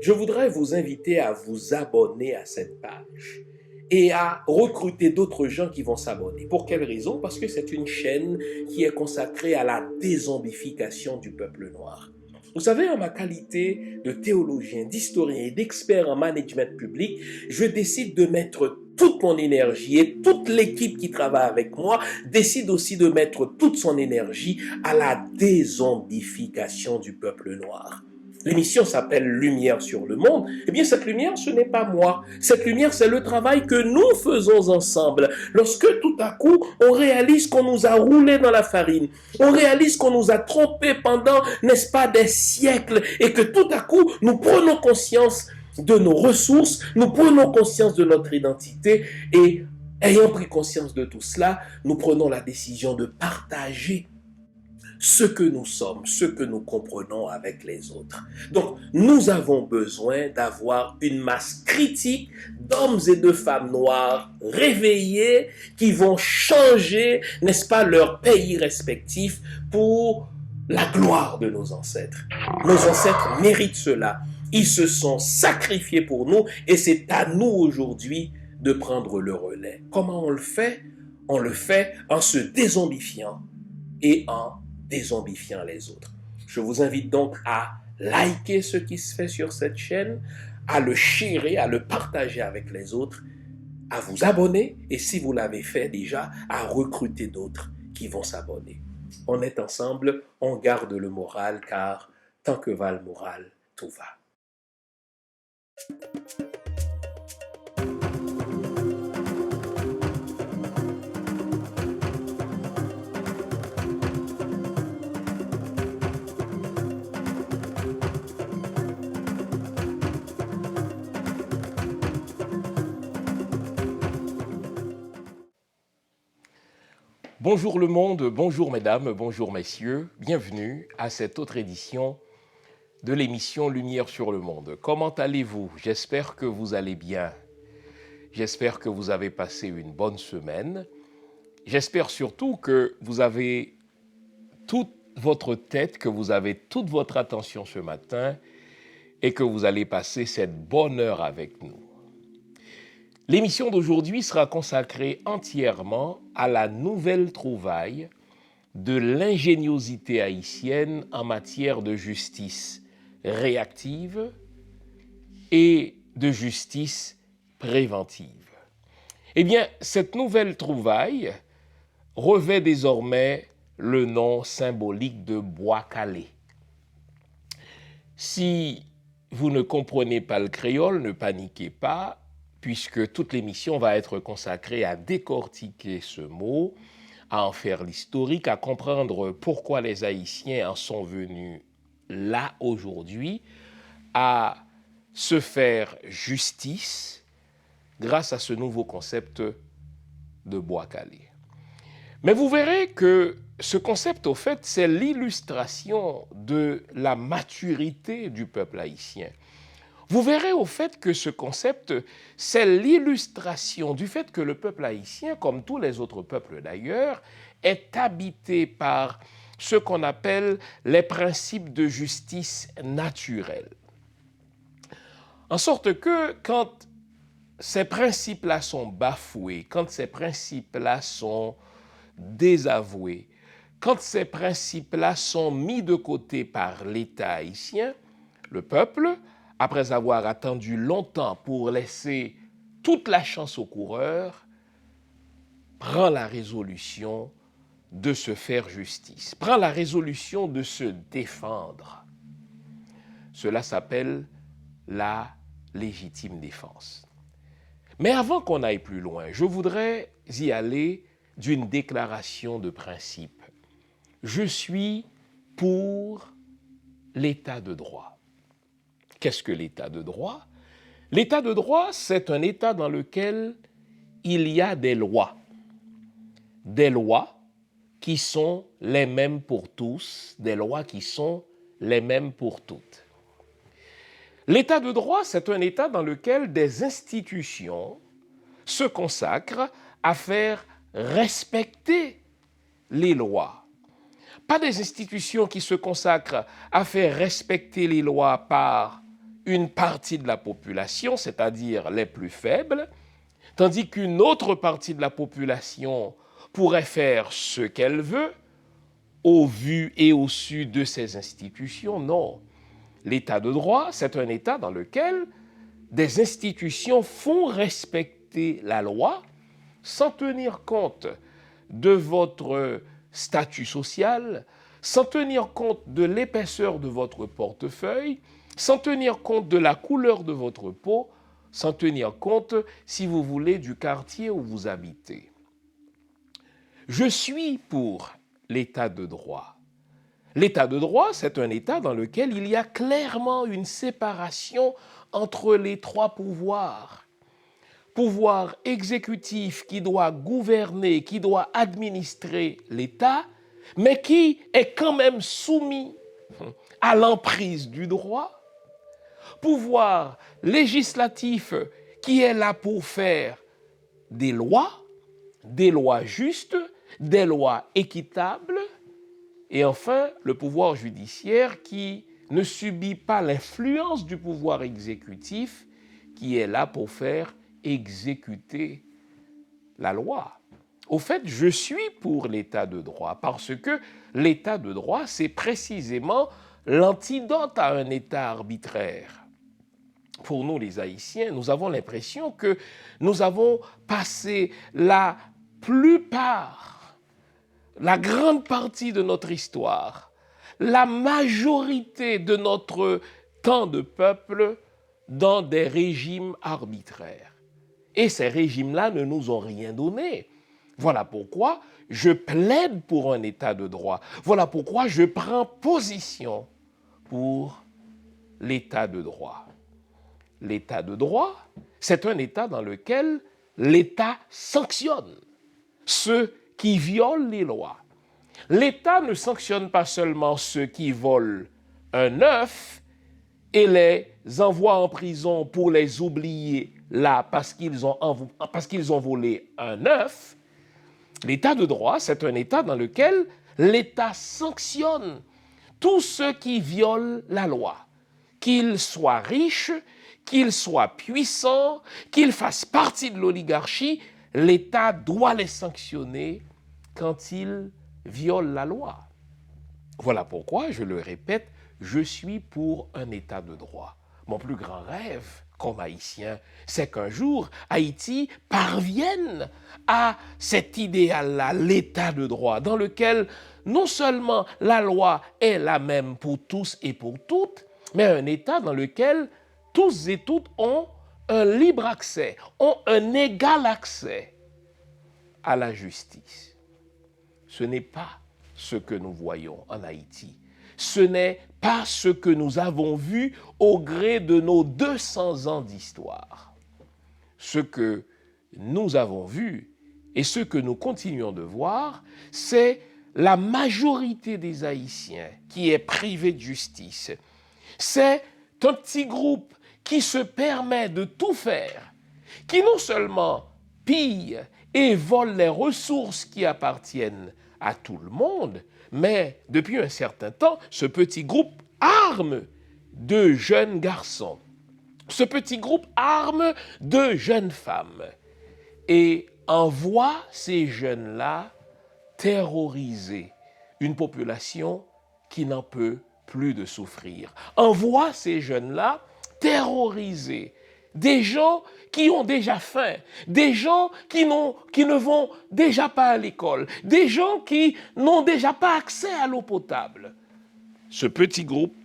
Je voudrais vous inviter à vous abonner à cette page et à recruter d'autres gens qui vont s'abonner. Pour quelle raison? Parce que c'est une chaîne qui est consacrée à la dézombification du peuple noir. Vous savez, en ma qualité de théologien, d'historien et d'expert en management public, je décide de mettre toute mon énergie et toute l'équipe qui travaille avec moi décide aussi de mettre toute son énergie à la dézombification du peuple noir. L'émission s'appelle Lumière sur le monde. Eh bien, cette lumière, ce n'est pas moi. Cette lumière, c'est le travail que nous faisons ensemble. Lorsque tout à coup, on réalise qu'on nous a roulé dans la farine, on réalise qu'on nous a trompés pendant, n'est-ce pas, des siècles, et que tout à coup, nous prenons conscience de nos ressources, nous prenons conscience de notre identité, et ayant pris conscience de tout cela, nous prenons la décision de partager ce que nous sommes, ce que nous comprenons avec les autres. Donc, nous avons besoin d'avoir une masse critique d'hommes et de femmes noirs réveillés qui vont changer, n'est-ce pas, leur pays respectif pour la gloire de nos ancêtres. Nos ancêtres méritent cela. Ils se sont sacrifiés pour nous et c'est à nous aujourd'hui de prendre le relais. Comment on le fait? On le fait en se dézombifiant et en dézombifiant les autres. Je vous invite donc à liker ce qui se fait sur cette chaîne, à le sharer, à le partager avec les autres, à vous abonner et si vous l'avez fait déjà, à recruter d'autres qui vont s'abonner. On est ensemble, on garde le moral car tant que va le moral, tout va. Bonjour le monde, bonjour mesdames, bonjour messieurs, bienvenue à cette autre édition de l'émission Lumière sur le monde. Comment allez-vous? J'espère que vous allez bien. J'espère que vous avez passé une bonne semaine. J'espère surtout que vous avez toute votre tête, que vous avez toute votre attention ce matin et que vous allez passer cette bonne heure avec nous. L'émission d'aujourd'hui sera consacrée entièrement à la nouvelle trouvaille de l'ingéniosité haïtienne en matière de justice réactive et de justice préventive. Eh bien, cette nouvelle trouvaille revêt désormais le nom symbolique de bois calé. Si vous ne comprenez pas le créole, ne paniquez pas, puisque toute l'émission va être consacrée à décortiquer ce mot, à en faire l'historique, à comprendre pourquoi les Haïtiens en sont venus là aujourd'hui, à se faire justice grâce à ce nouveau concept de bois calé. Mais vous verrez que ce concept, au fait, c'est l'illustration de la maturité du peuple haïtien. Vous verrez au fait que ce concept, c'est l'illustration du fait que le peuple haïtien, comme tous les autres peuples d'ailleurs, est habité par ce qu'on appelle les principes de justice naturelle. En sorte que quand ces principes-là sont bafoués, quand ces principes-là sont désavoués, quand ces principes-là sont mis de côté par l'État haïtien, le peuple, après avoir attendu longtemps pour laisser toute la chance aux coureurs, prend la résolution de se faire justice, prend la résolution de se défendre. Cela s'appelle la légitime défense. Mais avant qu'on aille plus loin, je voudrais y aller d'une déclaration de principe. Je suis pour l'état de droit. Qu'est-ce que l'état de droit? L'état de droit, c'est un état dans lequel il y a des lois qui sont les mêmes pour tous, des lois qui sont les mêmes pour toutes. L'état de droit, c'est un état dans lequel des institutions se consacrent à faire respecter les lois. Pas des institutions qui se consacrent à faire respecter les lois par une partie de la population, c'est-à-dire les plus faibles, tandis qu'une autre partie de la population pourrait faire ce qu'elle veut, au vu et au su de ces institutions. Non. L'état de droit, c'est un état dans lequel des institutions font respecter la loi sans tenir compte de votre statut social, sans tenir compte de l'épaisseur de votre portefeuille, sans tenir compte de la couleur de votre peau, sans tenir compte, si vous voulez, du quartier où vous habitez. Je suis pour l'état de droit. L'état de droit, c'est un état dans lequel il y a clairement une séparation entre les trois pouvoirs. Pouvoir exécutif qui doit gouverner, qui doit administrer l'État, mais qui est quand même soumis à l'emprise du droit. Pouvoir législatif qui est là pour faire des lois justes, des lois équitables, et enfin le pouvoir judiciaire qui ne subit pas l'influence du pouvoir exécutif, qui est là pour faire exécuter la loi. Au fait, je suis pour l'état de droit parce que l'état de droit, c'est précisément l'antidote à un état arbitraire. Pour nous, les Haïtiens, nous avons l'impression que nous avons passé la grande partie de notre histoire, la majorité de notre temps de peuple dans des régimes arbitraires. Et ces régimes-là ne nous ont rien donné. Voilà pourquoi je plaide pour un état de droit. Voilà pourquoi je prends position pour l'état de droit. L'état de droit, c'est un état dans lequel l'État sanctionne ceux qui violent les lois. L'État ne sanctionne pas seulement ceux qui volent un œuf et les envoie en prison pour les oublier là parce qu'ils ont volé un œuf. L'état de droit, c'est un état dans lequel l'État sanctionne tous ceux qui violent la loi, qu'ils soient riches, qu'ils soient puissants, qu'ils fassent partie de l'oligarchie, l'État doit les sanctionner quand ils violent la loi. Voilà pourquoi, je le répète, je suis pour un état de droit. Mon plus grand rêve, comme Haïtien, c'est qu'un jour, Haïti parvienne à cet idéal-là, l'état de droit, dans lequel non seulement la loi est la même pour tous et pour toutes, mais un état dans lequel tous et toutes ont un libre accès, ont un égal accès à la justice. Ce n'est pas ce que nous voyons en Haïti. Ce n'est pas ce que nous avons vu au gré de nos 200 ans d'histoire. Ce que nous avons vu et ce que nous continuons de voir, c'est la majorité des Haïtiens qui est privée de justice. C'est un petit groupe qui se permet de tout faire, qui non seulement pille et vole les ressources qui appartiennent à tout le monde, mais depuis un certain temps, ce petit groupe arme de jeunes garçons, ce petit groupe arme de jeunes femmes et envoie ces jeunes-là terroriser une population qui n'en peut plus de souffrir. Envoie ces jeunes-là terroriser des gens qui ont déjà faim, des gens qui ne vont déjà pas à l'école, des gens qui n'ont déjà pas accès à l'eau potable. Ce petit groupe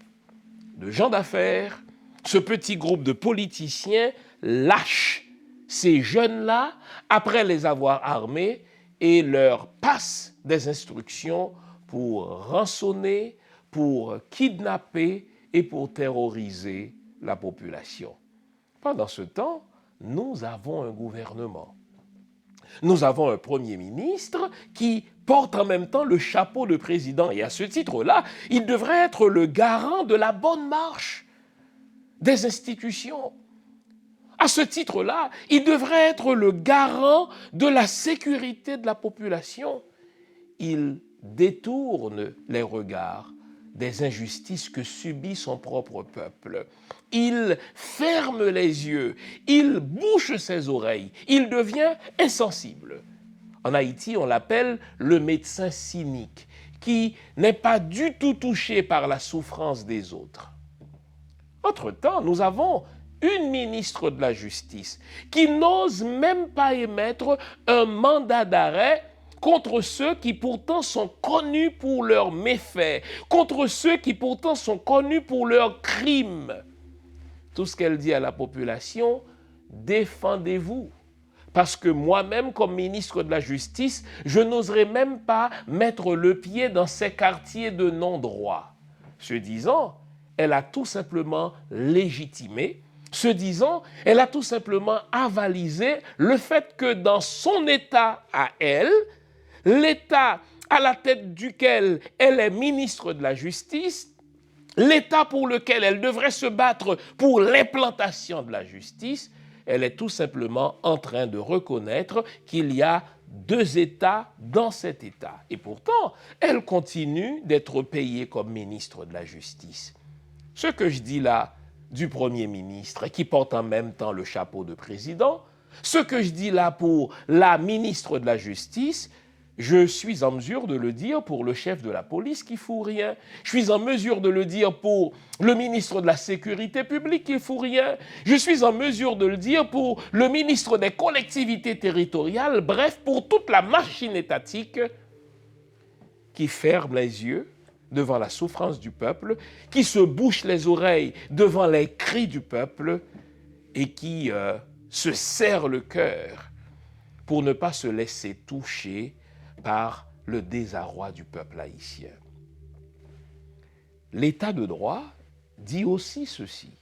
de gens d'affaires, ce petit groupe de politiciens lâche ces jeunes-là après les avoir armés et leur passe des instructions pour rançonner, pour kidnapper et pour terroriser la population. Pendant ce temps, nous avons un gouvernement. Nous avons un Premier ministre qui porte en même temps le chapeau de président. Et à ce titre-là, il devrait être le garant de la bonne marche des institutions. À ce titre-là, il devrait être le garant de la sécurité de la population. Il détourne les regards des injustices que subit son propre peuple. Il ferme les yeux, il bouche ses oreilles, il devient insensible. En Haïti, on l'appelle le médecin cynique, qui n'est pas du tout touché par la souffrance des autres. Entre-temps, nous avons une ministre de la Justice qui n'ose même pas émettre un mandat d'arrêt contre ceux qui pourtant sont connus pour leurs méfaits, contre ceux qui pourtant sont connus pour leurs crimes. Tout ce qu'elle dit à la population, défendez-vous. Parce que moi-même, comme ministre de la Justice, je n'oserais même pas mettre le pied dans ces quartiers de non-droit. Ce disant, elle a tout simplement légitimé. Ce disant, elle a tout simplement avalisé le fait que dans son État à elle, l'État à la tête duquel elle est ministre de la Justice, l'État pour lequel elle devrait se battre pour l'implantation de la justice, elle est tout simplement en train de reconnaître qu'il y a deux États dans cet État. Et pourtant, elle continue d'être payée comme ministre de la Justice. Ce que je dis là du Premier ministre, qui porte en même temps le chapeau de président, ce que je dis là pour la ministre de la Justice, je suis en mesure de le dire pour le chef de la police qui ne fout rien. Je suis en mesure de le dire pour le ministre de la Sécurité publique qui ne fout rien. Je suis en mesure de le dire pour le ministre des collectivités territoriales, bref, pour toute la machine étatique qui ferme les yeux devant la souffrance du peuple, qui se bouche les oreilles devant les cris du peuple et qui se serre le cœur pour ne pas se laisser toucher par le désarroi du peuple haïtien. L'état de droit dit aussi ceci.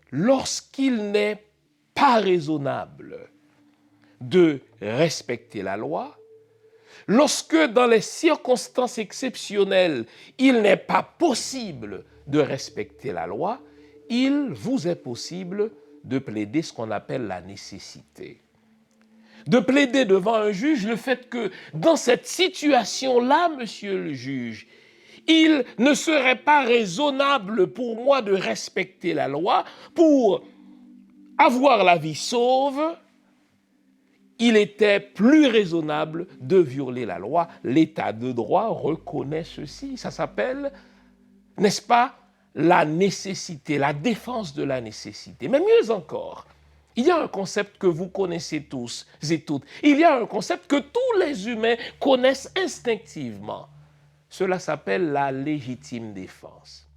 Lorsqu'il n'est pas raisonnable de respecter la loi, lorsque dans les circonstances exceptionnelles, il n'est pas possible de respecter la loi, il vous est possible de plaider ce qu'on appelle la nécessité. De plaider devant un juge le fait que dans cette situation-là, monsieur le juge, il ne serait pas raisonnable pour moi de respecter la loi pour avoir la vie sauve. Il était plus raisonnable de violer la loi. L'état de droit reconnaît ceci. Ça s'appelle, n'est-ce pas, la nécessité, la défense de la nécessité. Mais mieux encore, il y a un concept que vous connaissez tous et toutes. Il y a un concept que tous les humains connaissent instinctivement. Cela s'appelle la légitime défense.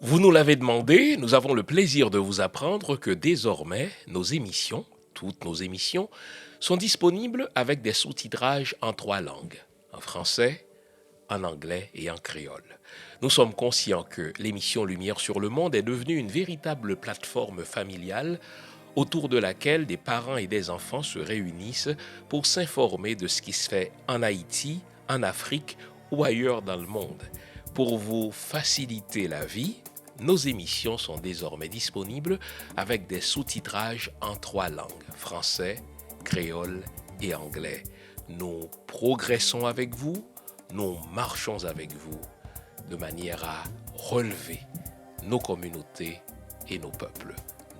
Vous nous l'avez demandé, nous avons le plaisir de vous apprendre que désormais, nos émissions, toutes nos émissions, sont disponibles avec des sous-titrages en 3 langues, en français, en anglais et en créole. Nous sommes conscients que l'émission Lumière sur le Monde est devenue une véritable plateforme familiale autour de laquelle des parents et des enfants se réunissent pour s'informer de ce qui se fait en Haïti, en Afrique ou ailleurs dans le monde. Pour vous faciliter la vie, nos émissions sont désormais disponibles avec des sous-titrages en 3 langues, français, créole et anglais. Nous progressons avec vous, nous marchons avec vous de manière à relever nos communautés et nos peuples.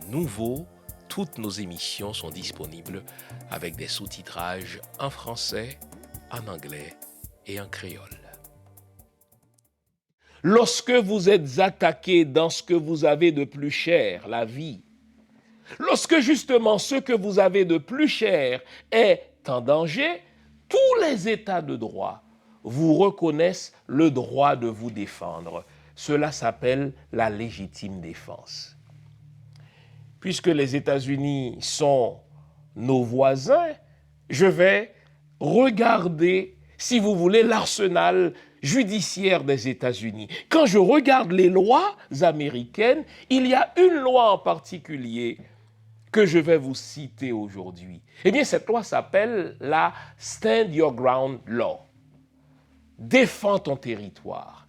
Nouveau, toutes nos émissions sont disponibles avec des sous-titrages en français, en anglais et en créole. Lorsque vous êtes attaqué dans ce que vous avez de plus cher, la vie, lorsque justement ce que vous avez de plus cher est en danger, tous les États de droit vous reconnaissent le droit de vous défendre. Cela s'appelle la légitime défense. Puisque les États-Unis sont nos voisins, je vais regarder, si vous voulez, l'arsenal judiciaire des États-Unis. Quand je regarde les lois américaines, il y a une loi en particulier que je vais vous citer aujourd'hui. Eh bien, cette loi s'appelle la Stand Your Ground Law. Défends ton territoire.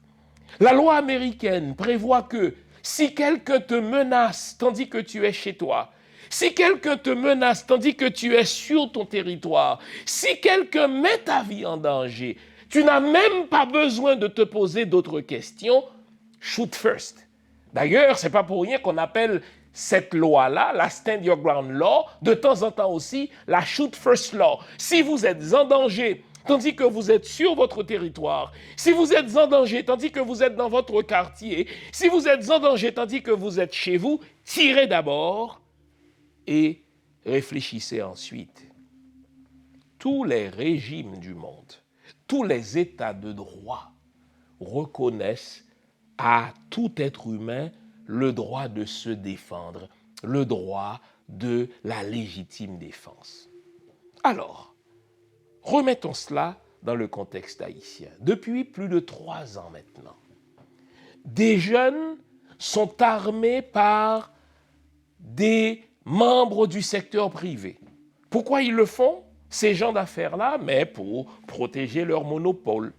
La loi américaine prévoit que si quelqu'un te menace tandis que tu es chez toi, si quelqu'un te menace tandis que tu es sur ton territoire, si quelqu'un met ta vie en danger, Tu n'as même pas besoin de te poser d'autres questions. Shoot first. D'ailleurs, ce n'est pas pour rien qu'on appelle cette loi-là, la Stand Your Ground Law, de temps en temps aussi la Shoot First Law. Si vous êtes en danger, tandis que vous êtes sur votre territoire, si vous êtes en danger, tandis que vous êtes dans votre quartier, si vous êtes en danger, tandis que vous êtes chez vous, tirez d'abord et réfléchissez ensuite. Tous les régimes du monde, tous les États de droit reconnaissent à tout être humain le droit de se défendre, le droit de la légitime défense. Alors, remettons cela dans le contexte haïtien. Depuis plus de 3 ans maintenant, des jeunes sont armés par des membres du secteur privé. Pourquoi ils le font, ces gens d'affaires-là? Mais pour protéger leur monopole.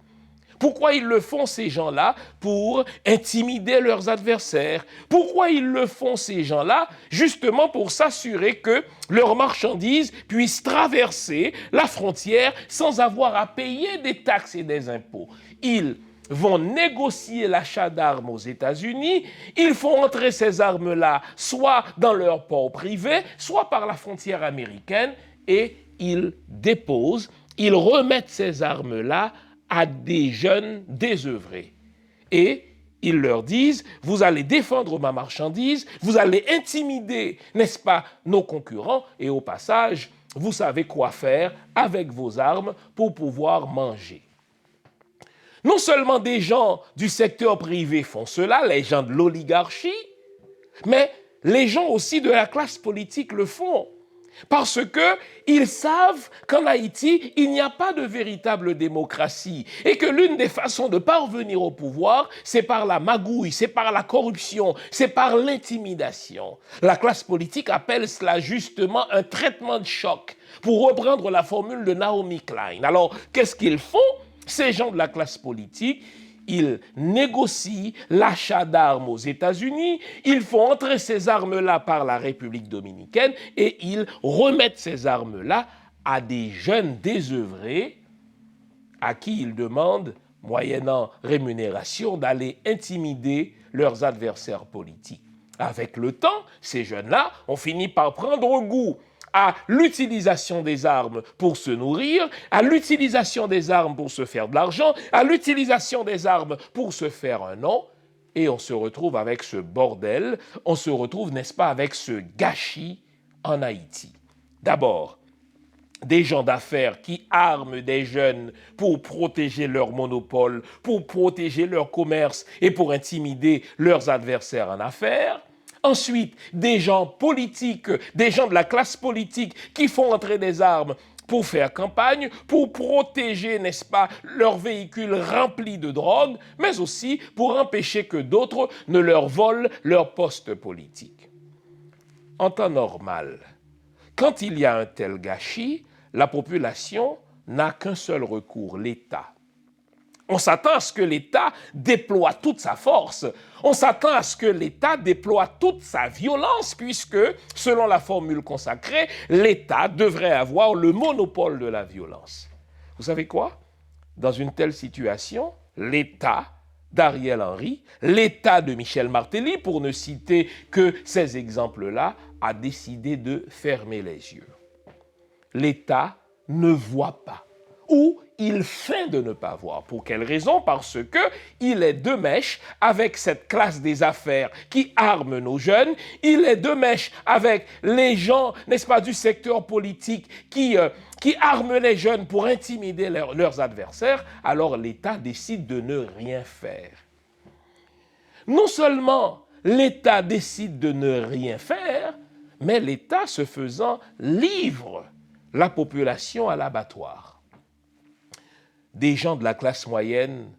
Pourquoi ils le font, ces gens-là? Pour intimider leurs adversaires. Pourquoi ils le font, ces gens-là? Justement pour s'assurer que leurs marchandises puissent traverser la frontière sans avoir à payer des taxes et des impôts. Ils vont négocier l'achat d'armes aux États-Unis, ils font entrer ces armes-là soit dans leur port privé, soit par la frontière américaine, et ils déposent, ils remettent ces armes-là à des jeunes désœuvrés. Et ils leur disent, vous allez défendre ma marchandise, vous allez intimider, n'est-ce pas, nos concurrents, et au passage, vous savez quoi faire avec vos armes pour pouvoir manger. Non seulement des gens du secteur privé font cela, les gens de l'oligarchie, mais les gens aussi de la classe politique le font. Parce qu'ils savent qu'en Haïti, il n'y a pas de véritable démocratie et que l'une des façons de parvenir au pouvoir, c'est par la magouille, c'est par la corruption, c'est par l'intimidation. La classe politique appelle cela justement un traitement de choc, pour reprendre la formule de Naomi Klein. Alors, qu'est-ce qu'ils font, ces gens de la classe politique? Ils négocient l'achat d'armes aux États-Unis, ils font entrer ces armes-là par la République dominicaine et ils remettent ces armes-là à des jeunes désœuvrés à qui ils demandent, moyennant rémunération, d'aller intimider leurs adversaires politiques. Avec le temps, ces jeunes-là ont fini par prendre goût à l'utilisation des armes pour se nourrir, à l'utilisation des armes pour se faire de l'argent, à l'utilisation des armes pour se faire un nom, et on se retrouve avec ce bordel, on se retrouve, n'est-ce pas, avec ce gâchis en Haïti. D'abord, des gens d'affaires qui arment des jeunes pour protéger leur monopole, pour protéger leur commerce et pour intimider leurs adversaires en affaires. Ensuite, des gens politiques, des gens de la classe politique qui font entrer des armes pour faire campagne, pour protéger, n'est-ce pas, leurs véhicules remplis de drogue, mais aussi pour empêcher que d'autres ne leur volent leur poste politique. En temps normal, quand il y a un tel gâchis, la population n'a qu'un seul recours, l'État. On s'attend à ce que l'État déploie toute sa force. On s'attend à ce que l'État déploie toute sa violence, puisque, selon la formule consacrée, l'État devrait avoir le monopole de la violence. Vous savez quoi? Dans une telle situation, l'État d'Ariel Henry, l'État de Michel Martelly, pour ne citer que ces exemples-là, a décidé de fermer les yeux. L'État ne voit pas, ou il feint de ne pas voir. Pour quelle raison? Parce qu'il est de mèche avec cette classe des affaires qui arme nos jeunes, il est de mèche avec les gens, n'est-ce pas, du secteur politique qui arment les jeunes pour intimider leurs adversaires. Alors l'État décide de ne rien faire. Non seulement l'État décide de ne rien faire, mais l'État, ce faisant, livre la population à l'abattoir. Des gens de la classe moyenne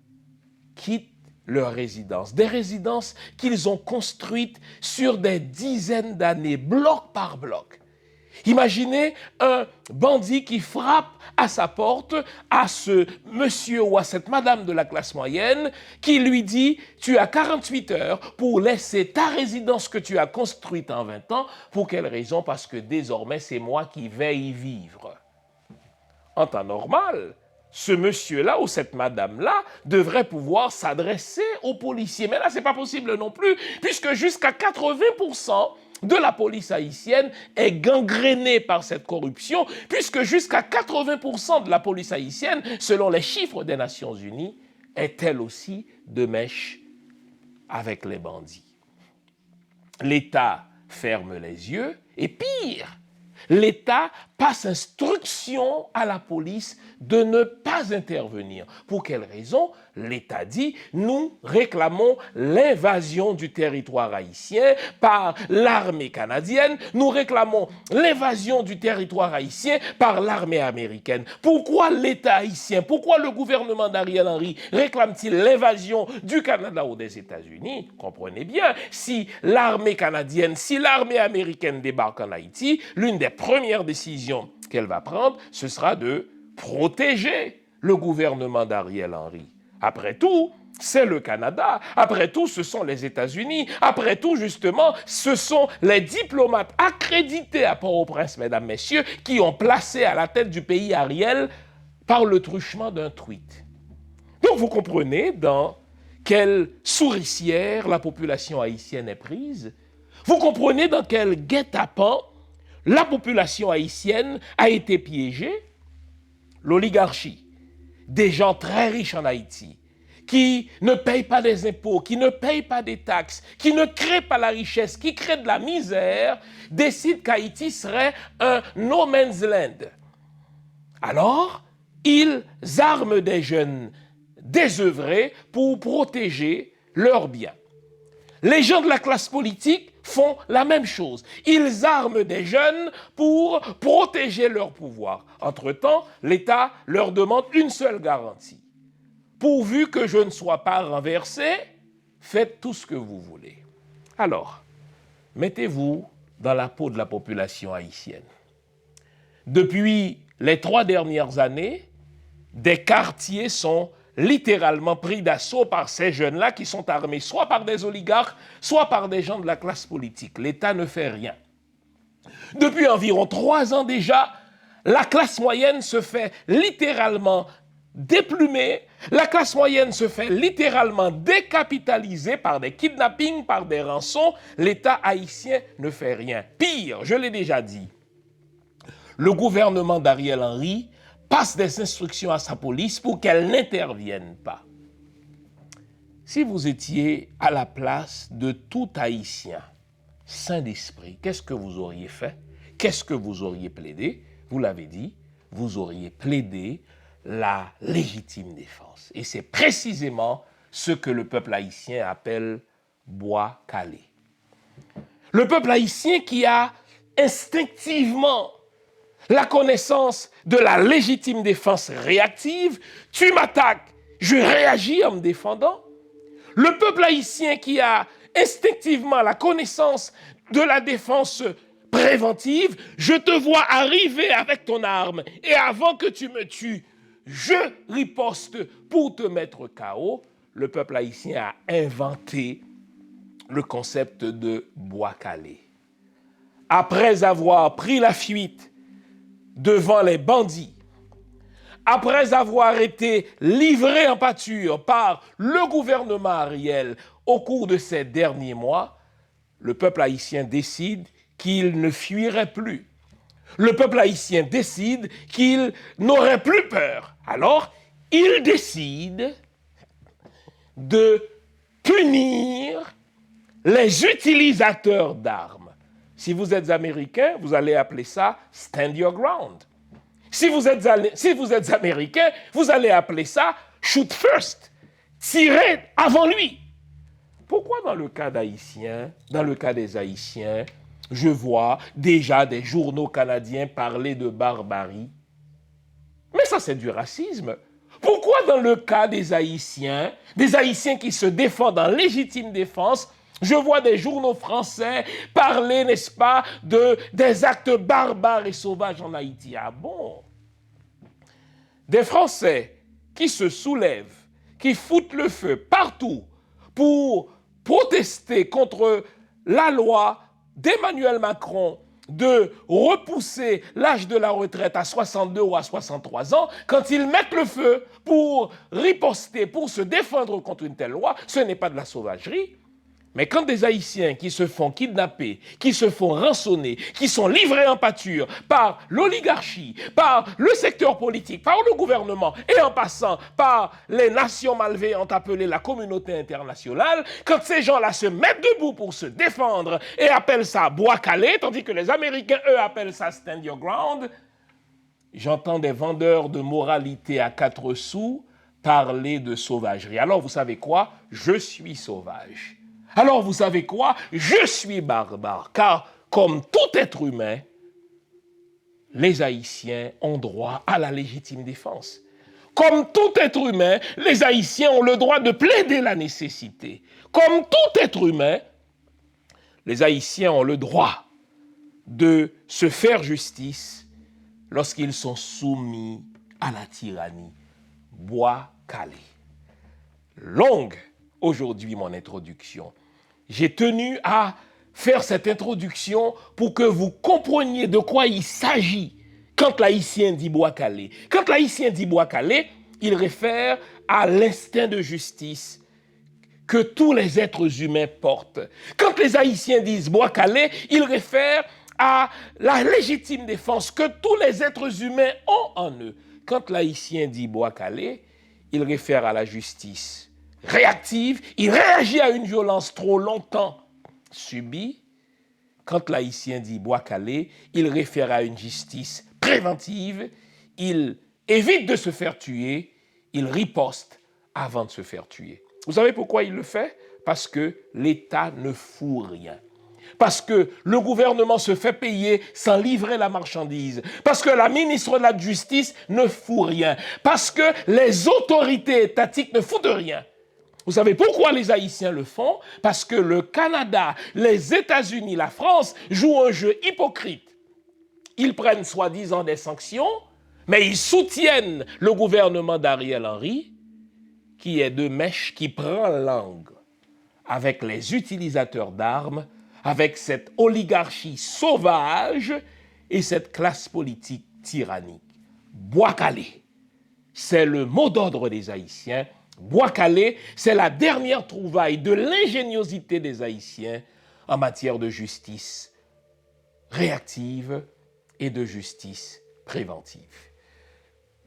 quittent leurs résidences, des résidences qu'ils ont construites sur des dizaines d'années, bloc par bloc. Imaginez un bandit qui frappe à sa porte, à ce monsieur ou à cette madame de la classe moyenne, qui lui dit « Tu as 48 heures pour laisser ta résidence que tu as construite en 20 ans. Pour quelle raison? Parce que désormais, c'est moi qui vais y vivre. » En temps normal, ce monsieur-là ou cette madame-là devrait pouvoir s'adresser aux policiers. Mais là, ce n'est pas possible non plus, puisque jusqu'à 80% de la police haïtienne est gangrénée par cette corruption, puisque jusqu'à 80% de la police haïtienne, selon les chiffres des Nations Unies, est elle aussi de mèche avec les bandits. L'État ferme les yeux et pire, l'État passe instruction à la police de ne pas intervenir. Pour quelle raison? L'État dit, nous réclamons l'invasion du territoire haïtien par l'armée canadienne, nous réclamons l'invasion du territoire haïtien par l'armée américaine. Pourquoi l'État haïtien, pourquoi le gouvernement d'Ariel Henry réclame-t-il l'invasion du Canada ou des États-Unis? Comprenez bien, si l'armée canadienne, si l'armée américaine débarque en Haïti, l'une des premières décisions qu'elle va prendre, ce sera de protéger le gouvernement d'Ariel Henry. Après tout, c'est le Canada. Après tout, ce sont les États-Unis. Après tout, justement, ce sont les diplomates accrédités à Port-au-Prince, mesdames, messieurs, qui ont placé à la tête du pays Ariel par le truchement d'un tweet. Donc, vous comprenez dans quelle souricière la population haïtienne est prise. Vous comprenez dans quel guet-apens la population haïtienne a été piégée. L'oligarchie, des gens très riches en Haïti, qui ne payent pas des impôts, qui ne payent pas des taxes, qui ne créent pas la richesse, qui créent de la misère, décident qu'Haïti serait un no man's land. Alors, ils arment des jeunes désœuvrés pour protéger leurs biens. Les gens de la classe politique font la même chose. Ils arment des jeunes pour protéger leur pouvoir. Entre-temps, l'État leur demande une seule garantie. Pourvu que je ne sois pas renversé, faites tout ce que vous voulez. Alors, mettez-vous dans la peau de la population haïtienne. Depuis les 3 dernières années, des quartiers sont littéralement pris d'assaut par ces jeunes-là qui sont armés soit par des oligarques, soit par des gens de la classe politique. L'État ne fait rien. Depuis environ 3 ans déjà, la classe moyenne se fait littéralement déplumer, la classe moyenne se fait littéralement décapitaliser par des kidnappings, par des rançons. L'État haïtien ne fait rien. Pire, je l'ai déjà dit, le gouvernement d'Ariel Henry passe des instructions à sa police pour qu'elle n'intervienne pas. Si vous étiez à la place de tout Haïtien saint d'esprit, qu'est-ce que vous auriez fait? Qu'est-ce que vous auriez plaidé? Vous l'avez dit, vous auriez plaidé la légitime défense. Et c'est précisément ce que le peuple haïtien appelle bois calé. Le peuple haïtien qui a instinctivement la connaissance de la légitime défense réactive, tu m'attaques, je réagis en me défendant. Le peuple haïtien qui a instinctivement la connaissance de la défense préventive, je te vois arriver avec ton arme et avant que tu me tues, je riposte pour te mettre KO. Le peuple haïtien a inventé le concept de bois calé. Après avoir pris la fuite devant les bandits, après avoir été livré en pâture par le gouvernement Ariel au cours de ces derniers mois, le peuple haïtien décide qu'il ne fuirait plus. Le peuple haïtien décide qu'il n'aurait plus peur. Alors, il décide de punir les utilisateurs d'armes. Si vous êtes américain, vous allez appeler ça « stand your ground ». Si vous êtes américain, vous allez appeler ça « shoot first », tirer avant lui. Pourquoi dans le cas des Haïtiens, je vois déjà des journaux canadiens parler de barbarie? Mais ça, c'est du racisme. Pourquoi dans le cas des Haïtiens qui se défendent en légitime défense, je vois des journaux français parler, n'est-ce pas, des actes barbares et sauvages en Haïti? Ah bon? Des Français qui se soulèvent, qui foutent le feu partout pour protester contre la loi d'Emmanuel Macron de repousser l'âge de la retraite à 62 ou à 63 ans, quand ils mettent le feu pour riposter, pour se défendre contre une telle loi, ce n'est pas de la sauvagerie. Mais quand des Haïtiens qui se font kidnapper, qui se font rançonner, qui sont livrés en pâture par l'oligarchie, par le secteur politique, par le gouvernement et en passant par les nations malveillantes appelées la communauté internationale, quand ces gens-là se mettent debout pour se défendre et appellent ça bois calé, tandis que les Américains, eux, appellent ça stand your ground, j'entends des vendeurs de moralité à 4 sous parler de sauvagerie. Alors vous savez quoi? Je suis sauvage. Alors vous savez quoi? Je suis barbare, car comme tout être humain, les Haïtiens ont droit à la légitime défense. Comme tout être humain, les Haïtiens ont le droit de plaider la nécessité. Comme tout être humain, les Haïtiens ont le droit de se faire justice lorsqu'ils sont soumis à la tyrannie. Bois calé. Longue aujourd'hui mon introduction. J'ai tenu à faire cette introduction pour que vous compreniez de quoi il s'agit quand l'Haïtien dit bois calé. Quand l'Haïtien dit bois calé, il réfère à l'instinct de justice que tous les êtres humains portent. Quand les Haïtiens disent bois calé, ils réfèrent à la légitime défense que tous les êtres humains ont en eux. Quand l'Haïtien dit bois calé, il réfère à la justice réactive, il réagit à une violence trop longtemps subie. Quand l'Haïtien dit bois calé, il réfère à une justice préventive, il évite de se faire tuer, il riposte avant de se faire tuer. Vous savez pourquoi il le fait? Parce que l'État ne fout rien. Parce que le gouvernement se fait payer sans livrer la marchandise. Parce que la ministre de la Justice ne fout rien. Parce que les autorités étatiques ne foutent rien. Vous savez pourquoi les Haïtiens le font? Parce que le Canada, les États-Unis, la France jouent un jeu hypocrite. Ils prennent soi-disant des sanctions, mais ils soutiennent le gouvernement d'Ariel Henry, qui est de mèche, qui prend langue avec les utilisateurs d'armes, avec cette oligarchie sauvage et cette classe politique tyrannique. Bois calé, c'est le mot d'ordre des Haïtiens. Bois calé, c'est la dernière trouvaille de l'ingéniosité des Haïtiens en matière de justice réactive et de justice préventive.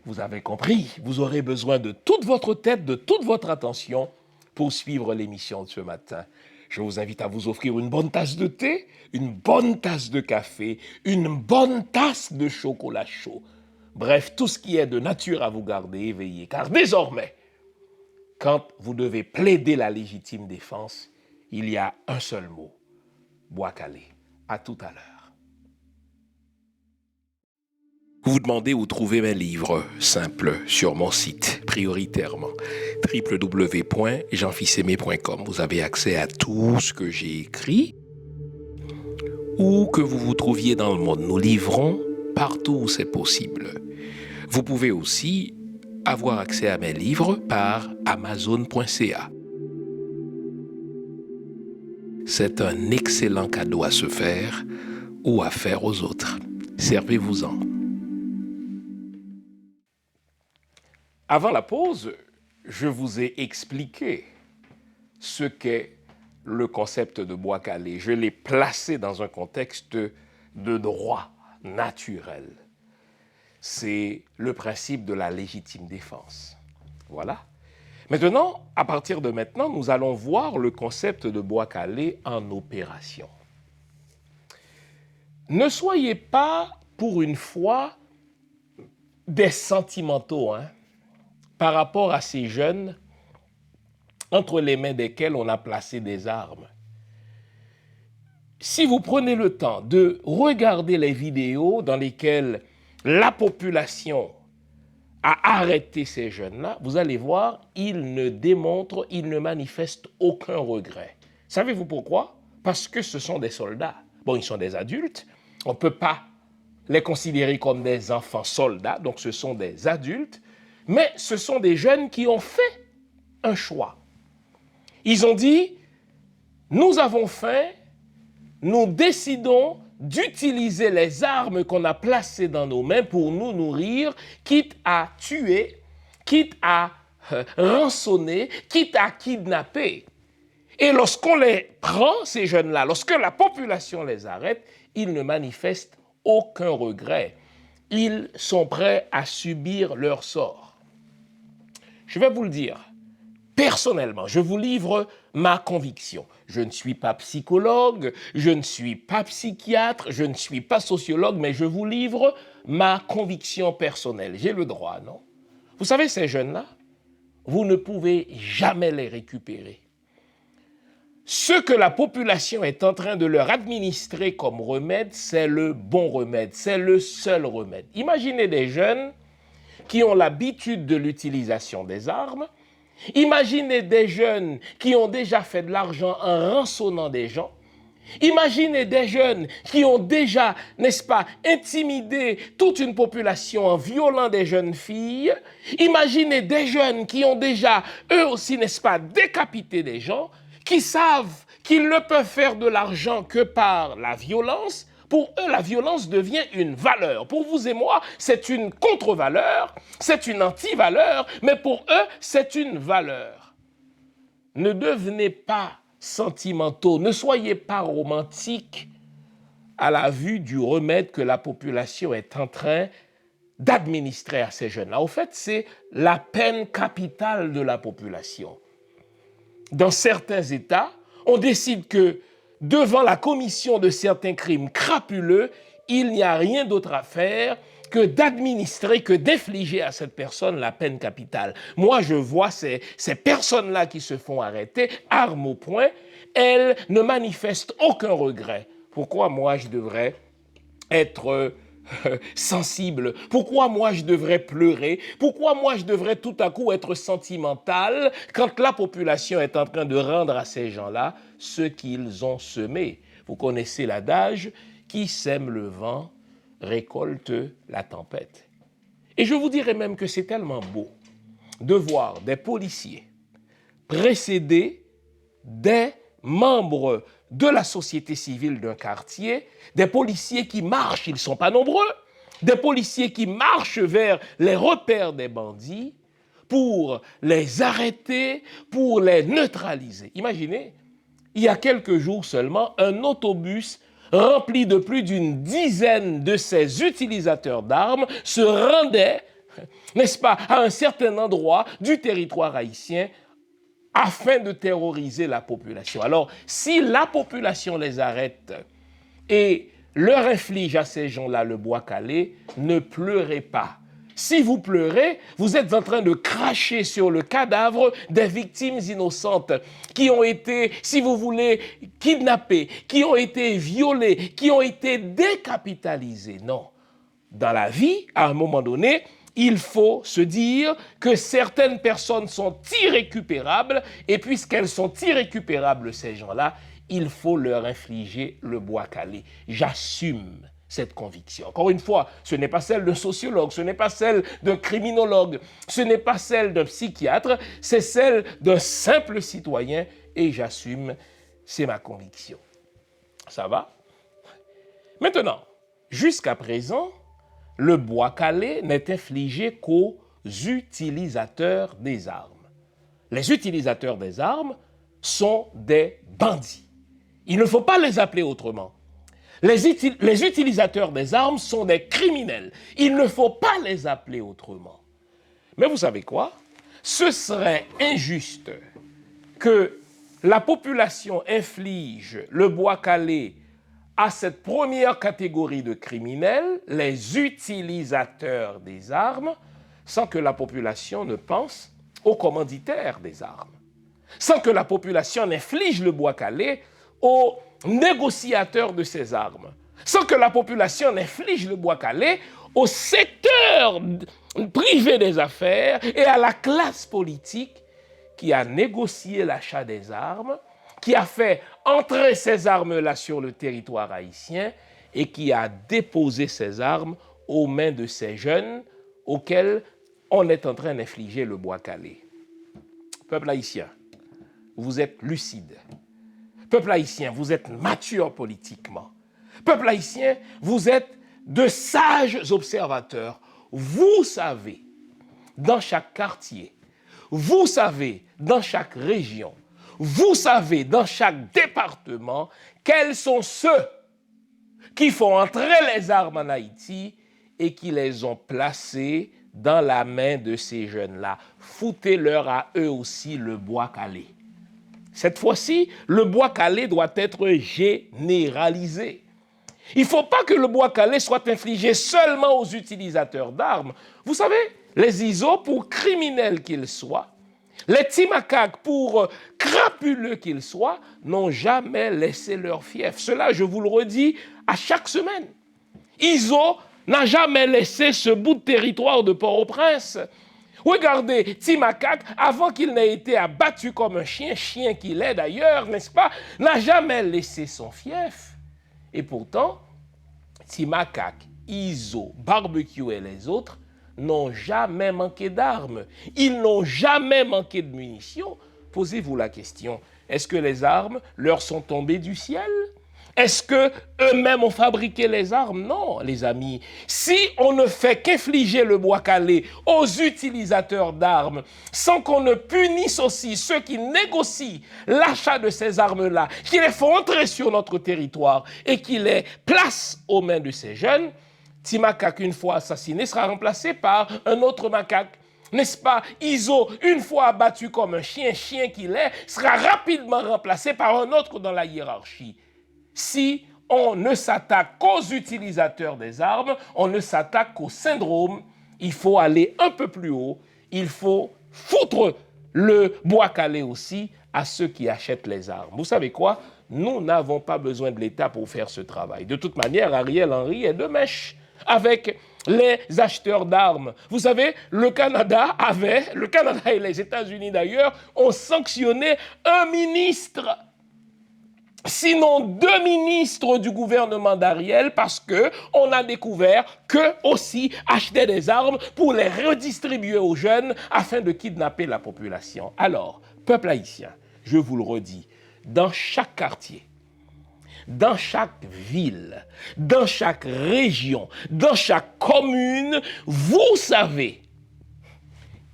Vous avez compris, vous aurez besoin de toute votre tête, de toute votre attention pour suivre l'émission de ce matin. Je vous invite à vous offrir une bonne tasse de thé, une bonne tasse de café, une bonne tasse de chocolat chaud. Bref, tout ce qui est de nature à vous garder éveillé. Car désormais, quand vous devez plaider la légitime défense, il y a un seul mot, bois calé. À tout à l'heure. Vous vous demandez où trouver mes livres? Simple, sur mon site, prioritairement, www.jeanfils-aimé.com. Vous avez accès à tout ce que j'ai écrit. Où que vous vous trouviez dans le monde, nous livrons partout où c'est possible. Vous pouvez aussi avoir accès à mes livres par Amazon.ca. C'est un excellent cadeau à se faire ou à faire aux autres. Servez-vous-en. Avant la pause, je vous ai expliqué ce qu'est le concept de bois calé. Je l'ai placé dans un contexte de droit naturel. C'est le principe de la légitime défense. Voilà. Maintenant, à partir de maintenant, nous allons voir le concept de bois calé en opération. Ne soyez pas, pour une fois, des sentimentaux, par rapport à ces jeunes entre les mains desquels on a placé des armes. Si vous prenez le temps de regarder les vidéos dans lesquelles la population a arrêté ces jeunes-là, vous allez voir, ils ne manifestent aucun regret. Savez-vous pourquoi? Parce que ce sont des soldats. Bon, ils sont des adultes, on ne peut pas les considérer comme des enfants soldats, donc ce sont des adultes, mais ce sont des jeunes qui ont fait un choix. Ils ont dit, nous avons faim, nous décidons d'utiliser les armes qu'on a placées dans nos mains pour nous nourrir, quitte à tuer, quitte à rançonner, quitte à kidnapper. Et lorsqu'on les prend, ces jeunes-là, lorsque la population les arrête, ils ne manifestent aucun regret. Ils sont prêts à subir leur sort. Je vais vous le dire. Personnellement, je vous livre ma conviction. Je ne suis pas psychologue, je ne suis pas psychiatre, je ne suis pas sociologue, mais je vous livre ma conviction personnelle. J'ai le droit, non? Vous savez, ces jeunes-là, vous ne pouvez jamais les récupérer. Ce que la population est en train de leur administrer comme remède, c'est le bon remède, c'est le seul remède. Imaginez des jeunes qui ont l'habitude de l'utilisation des armes. Imaginez des jeunes qui ont déjà fait de l'argent en rançonnant des gens. Imaginez des jeunes qui ont déjà, n'est-ce pas, intimidé toute une population en violant des jeunes filles. Imaginez des jeunes qui ont déjà, eux aussi, n'est-ce pas, décapité des gens, qui savent qu'ils ne peuvent faire de l'argent que par la violence. Pour eux, la violence devient une valeur. Pour vous et moi, c'est une contre-valeur, c'est une anti-valeur, mais pour eux, c'est une valeur. Ne devenez pas sentimentaux, ne soyez pas romantiques à la vue du remède que la population est en train d'administrer à ces jeunes-là. Au fait, c'est la peine capitale de la population. Dans certains États, on décide que devant la commission de certains crimes crapuleux, il n'y a rien d'autre à faire que d'administrer, que d'infliger à cette personne la peine capitale. Moi, je vois ces personnes-là qui se font arrêter, armes au poing, elles ne manifestent aucun regret. Pourquoi moi, je devrais être sensible? Pourquoi moi je devrais pleurer? Pourquoi moi je devrais tout à coup être sentimental quand la population est en train de rendre à ces gens-là ce qu'ils ont semé? Vous connaissez l'adage, qui sème le vent récolte la tempête. Et je vous dirais même que c'est tellement beau de voir des policiers précéder des membres de la société civile d'un quartier, des policiers qui marchent, ils ne sont pas nombreux, des policiers qui marchent vers les repères des bandits pour les arrêter, pour les neutraliser. Imaginez, il y a quelques jours seulement, un autobus rempli de plus d'une dizaine de ces utilisateurs d'armes se rendait, n'est-ce pas, à un certain endroit du territoire haïtien afin de terroriser la population. Alors, si la population les arrête et leur inflige à ces gens-là le bois calé, ne pleurez pas. Si vous pleurez, vous êtes en train de cracher sur le cadavre des victimes innocentes qui ont été, si vous voulez, kidnappées, qui ont été violées, qui ont été décapitalisées. Non. Dans la vie, à un moment donné, il faut se dire que certaines personnes sont irrécupérables et puisqu'elles sont irrécupérables, ces gens-là, il faut leur infliger le bois calé. J'assume cette conviction. Encore une fois, ce n'est pas celle d'un sociologue, ce n'est pas celle d'un criminologue, ce n'est pas celle d'un psychiatre, c'est celle d'un simple citoyen et j'assume, c'est ma conviction. Ça va? Maintenant, jusqu'à présent, le bois calé n'est infligé qu'aux utilisateurs des armes. Les utilisateurs des armes sont des bandits. Il ne faut pas les appeler autrement. Les utilisateurs des armes sont des criminels. Il ne faut pas les appeler autrement. Mais vous savez quoi? Ce serait injuste que la population inflige le bois calé à cette première catégorie de criminels, les utilisateurs des armes, sans que la population ne pense aux commanditaires des armes, sans que la population n'inflige le bois calé aux négociateurs de ces armes, sans que la population n'inflige le bois calé au secteur privé des affaires et à la classe politique qui a négocié l'achat des armes, qui a fait entrer ces armes-là sur le territoire haïtien et qui a déposé ces armes aux mains de ces jeunes auxquels on est en train d'infliger le bois calé. Peuple haïtien, vous êtes lucide. Peuple haïtien, vous êtes mature politiquement. Peuple haïtien, vous êtes de sages observateurs. Vous savez, dans chaque quartier, vous savez, dans chaque région, vous savez, dans chaque département, quels sont ceux qui font entrer les armes en Haïti et qui les ont placées dans la main de ces jeunes-là. Foutez-leur à eux aussi le bois calé. Cette fois-ci, le bois calé doit être généralisé. Il ne faut pas que le bois calé soit infligé seulement aux utilisateurs d'armes. Vous savez, les ISO, pour criminels qu'ils soient, les Timakak, pour crapuleux qu'ils soient, n'ont jamais laissé leur fief. Cela, je vous le redis à chaque semaine. ISO n'a jamais laissé ce bout de territoire de Port-au-Prince. Regardez, Timakak, avant qu'il n'ait été abattu comme un chien, chien qu'il est d'ailleurs, n'est-ce pas, n'a jamais laissé son fief. Et pourtant, Timakak, Iso, Barbecue et les autres n'ont jamais manqué d'armes. Ils n'ont jamais manqué de munitions. Posez-vous la question, est-ce que les armes leur sont tombées du ciel ? Est-ce qu'eux-mêmes ont fabriqué les armes? Non, les amis. Si on ne fait qu'infliger le bois calé aux utilisateurs d'armes, sans qu'on ne punisse aussi ceux qui négocient l'achat de ces armes-là, qui les font entrer sur notre territoire et qui les placent aux mains de ces jeunes, Timakak, une fois assassiné, sera remplacé par un autre macaque. N'est-ce pas? Iso, une fois abattu comme un chien, chien qu'il est, sera rapidement remplacé par un autre dans la hiérarchie. Si on ne s'attaque qu'aux utilisateurs des armes, on ne s'attaque qu'au syndrome, il faut aller un peu plus haut, il faut foutre le bois calé aussi à ceux qui achètent les armes. Vous savez quoi? Nous n'avons pas besoin de l'État pour faire ce travail. De toute manière, Ariel Henry est de mèche avec les acheteurs d'armes. Vous savez, le Canada et les États-Unis d'ailleurs, ont sanctionné un ministre, sinon 2 ministres du gouvernement d'Ariel, parce qu'on a découvert qu'eux aussi achetaient des armes pour les redistribuer aux jeunes afin de kidnapper la population. Alors, peuple haïtien, je vous le redis, dans chaque quartier, dans chaque ville, dans chaque région, dans chaque commune, vous savez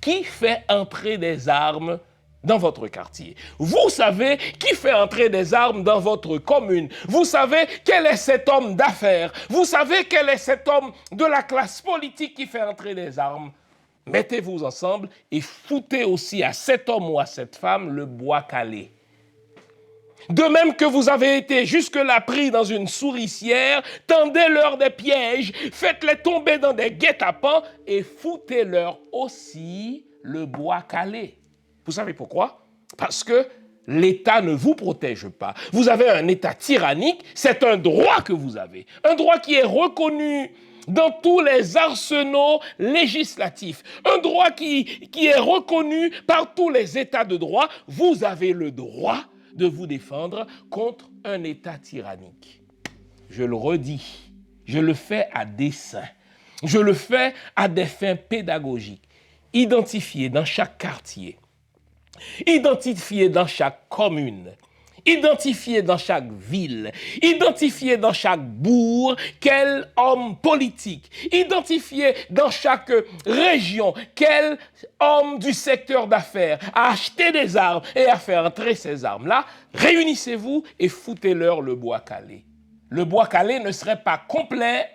qui fait entrer des armes dans votre quartier. Vous savez qui fait entrer des armes dans votre commune. Vous savez quel est cet homme d'affaires. Vous savez quel est cet homme de la classe politique qui fait entrer des armes. Mettez-vous ensemble et foutez aussi à cet homme ou à cette femme le bois calé. De même que vous avez été jusque-là pris dans une souricière, tendez-leur des pièges, faites-les tomber dans des guet-apens et foutez-leur aussi le bois calé. Vous savez pourquoi? Parce que l'État ne vous protège pas. Vous avez un État tyrannique, c'est un droit que vous avez. Un droit qui est reconnu dans tous les arsenaux législatifs. Un droit qui est reconnu par tous les États de droit. Vous avez le droit de vous défendre contre un État tyrannique. Je le redis, je le fais à dessein. Je le fais à des fins pédagogiques. Identifiez dans chaque quartier, identifiez dans chaque commune, identifiez dans chaque ville, identifiez dans chaque bourg quel homme politique, identifiez dans chaque région quel homme du secteur d'affaires a acheté des armes et a fait entrer ces armes-là. Réunissez-vous et foutez-leur le bois calé. Le bois calé ne serait pas complet,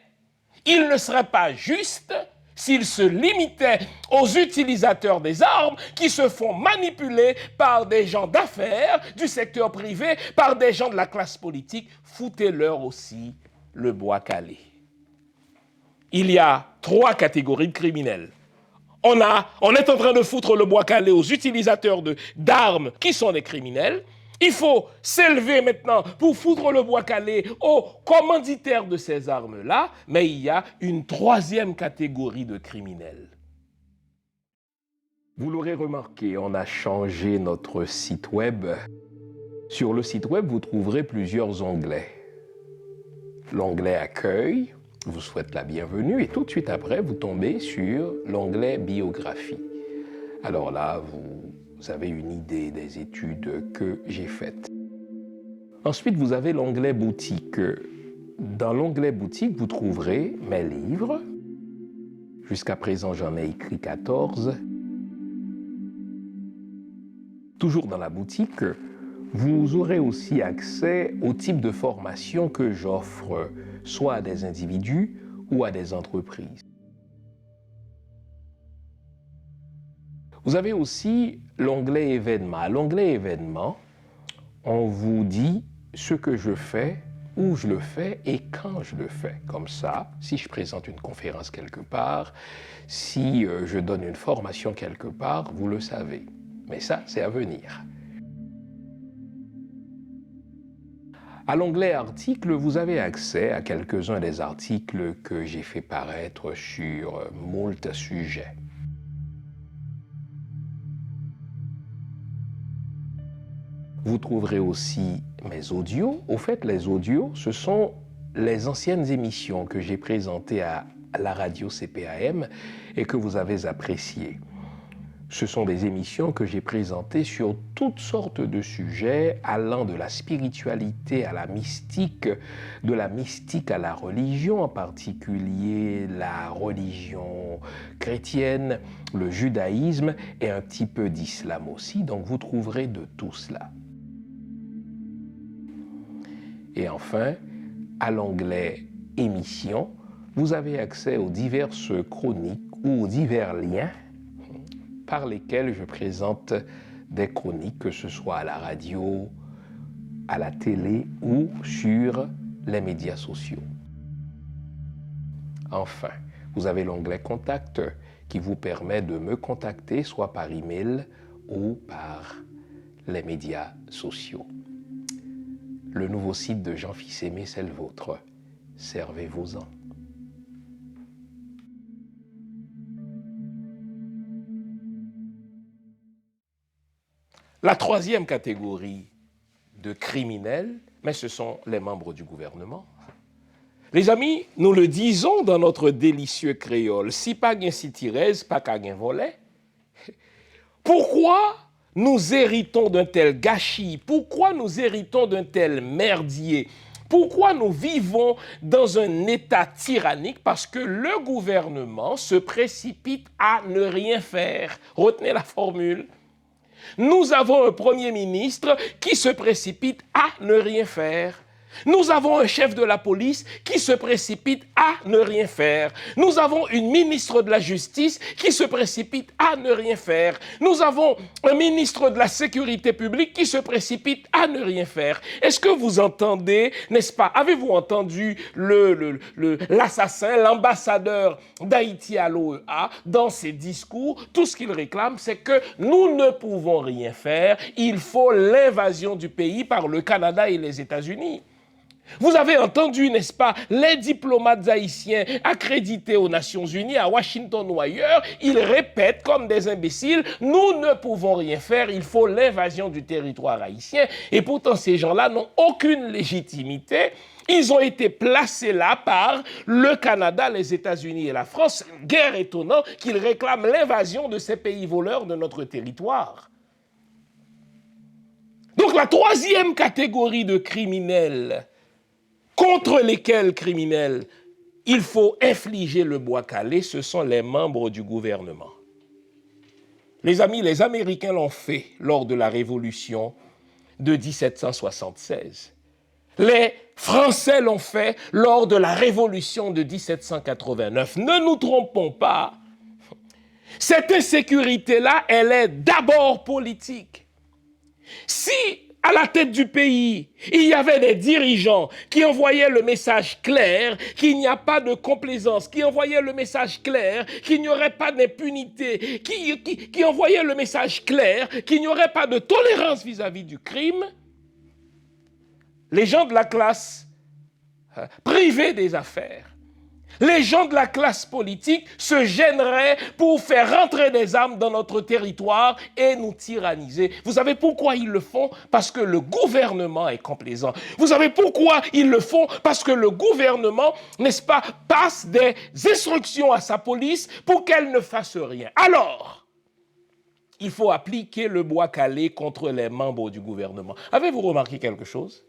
il ne serait pas juste s'il se limitait aux utilisateurs des armes qui se font manipuler par des gens d'affaires du secteur privé, par des gens de la classe politique. Foutez-leur aussi le bois calé. Il y a 3 catégories de criminels. On est en train de foutre le bois calé aux utilisateurs d'armes qui sont des criminels. Il faut s'élever maintenant pour foutre le bois calé aux commanditaires de ces armes-là, mais il y a une 3e catégorie de criminels. Vous l'aurez remarqué, on a changé notre site web. Sur le site web, vous trouverez plusieurs onglets. L'onglet Accueil vous souhaite la bienvenue et tout de suite après, vous tombez sur l'onglet Biographie. Alors là, vous avez une idée des études que j'ai faites. Ensuite, vous avez l'onglet Boutique. Dans l'onglet boutique, vous trouverez mes livres. Jusqu'à présent, j'en ai écrit 14. Toujours dans la boutique, vous aurez aussi accès au type de formation que j'offre, soit à des individus ou à des entreprises. Vous avez aussi l'onglet événements. À l'onglet événements, on vous dit ce que je fais, où je le fais et quand je le fais. Comme ça, si je présente une conférence quelque part, si je donne une formation quelque part, vous le savez. Mais ça, c'est à venir. À l'onglet articles, vous avez accès à quelques-uns des articles que j'ai fait paraître sur moult sujets. Vous trouverez aussi mes audios. Au fait, les audios, ce sont les anciennes émissions que j'ai présentées à la radio CPAM et que vous avez appréciées. Ce sont des émissions que j'ai présentées sur toutes sortes de sujets allant de la spiritualité à la mystique, de la mystique à la religion, en particulier la religion chrétienne, le judaïsme et un petit peu d'islam aussi. Donc vous trouverez de tout cela. Et enfin, à l'onglet émissions, vous avez accès aux diverses chroniques ou aux divers liens par lesquels je présente des chroniques, que ce soit à la radio, à la télé ou sur les médias sociaux. Enfin, vous avez l'onglet Contact qui vous permet de me contacter soit par email ou par les médias sociaux. Le nouveau site de Jean Fils-Aimé, c'est le vôtre. Servez-vous-en. La troisième catégorie de criminels, mais ce sont les membres du gouvernement. Les amis, nous le disons dans notre délicieux créole, si pas gain si tirez, pas qu'à gain volet. Pourquoi nous héritons d'un tel gâchis? Pourquoi nous héritons d'un tel merdier? Pourquoi nous vivons dans un état tyrannique? Parce que le gouvernement se précipite à ne rien faire. Retenez la formule. Nous avons un Premier ministre qui se précipite à ne rien faire. Nous avons un chef de la police qui se précipite à ne rien faire. Nous avons une ministre de la Justice qui se précipite à ne rien faire. Nous avons un ministre de la Sécurité publique qui se précipite à ne rien faire. Est-ce que vous entendez, n'est-ce pas? Avez-vous entendu l'assassin, l'ambassadeur d'Haïti à l'OEA, dans ses discours? Tout ce qu'il réclame, c'est que nous ne pouvons rien faire. Il faut l'invasion du pays par le Canada et les États-Unis. Vous avez entendu, n'est-ce pas, les diplomates haïtiens accrédités aux Nations Unies, à Washington ou ailleurs, ils répètent comme des imbéciles, nous ne pouvons rien faire, il faut l'invasion du territoire haïtien. Et pourtant, ces gens-là n'ont aucune légitimité. Ils ont été placés là par le Canada, les États-Unis et la France. Guère étonnant qu'ils réclament l'invasion de ces pays voleurs de notre territoire. Donc la troisième catégorie de criminels, contre lesquels criminels il faut infliger le bois calé, ce sont les membres du gouvernement. Les amis, les Américains l'ont fait lors de la Révolution de 1776. Les Français l'ont fait lors de la Révolution de 1789. Ne nous trompons pas. Cette insécurité-là, elle est d'abord politique. Si à la tête du pays, il y avait des dirigeants qui envoyaient le message clair qu'il n'y a pas de complaisance, qui envoyaient le message clair qu'il n'y aurait pas d'impunité, qui envoyaient le message clair qu'il n'y aurait pas de tolérance vis-à-vis du crime, les gens de la classe privée des affaires, les gens de la classe politique se gêneraient pour faire rentrer des armes dans notre territoire et nous tyranniser. Vous savez pourquoi ils le font? Parce que le gouvernement est complaisant. Vous savez pourquoi ils le font? Parce que le gouvernement, n'est-ce pas, passe des instructions à sa police pour qu'elle ne fasse rien. Alors, il faut appliquer le bois calé contre les membres du gouvernement. Avez-vous remarqué quelque chose?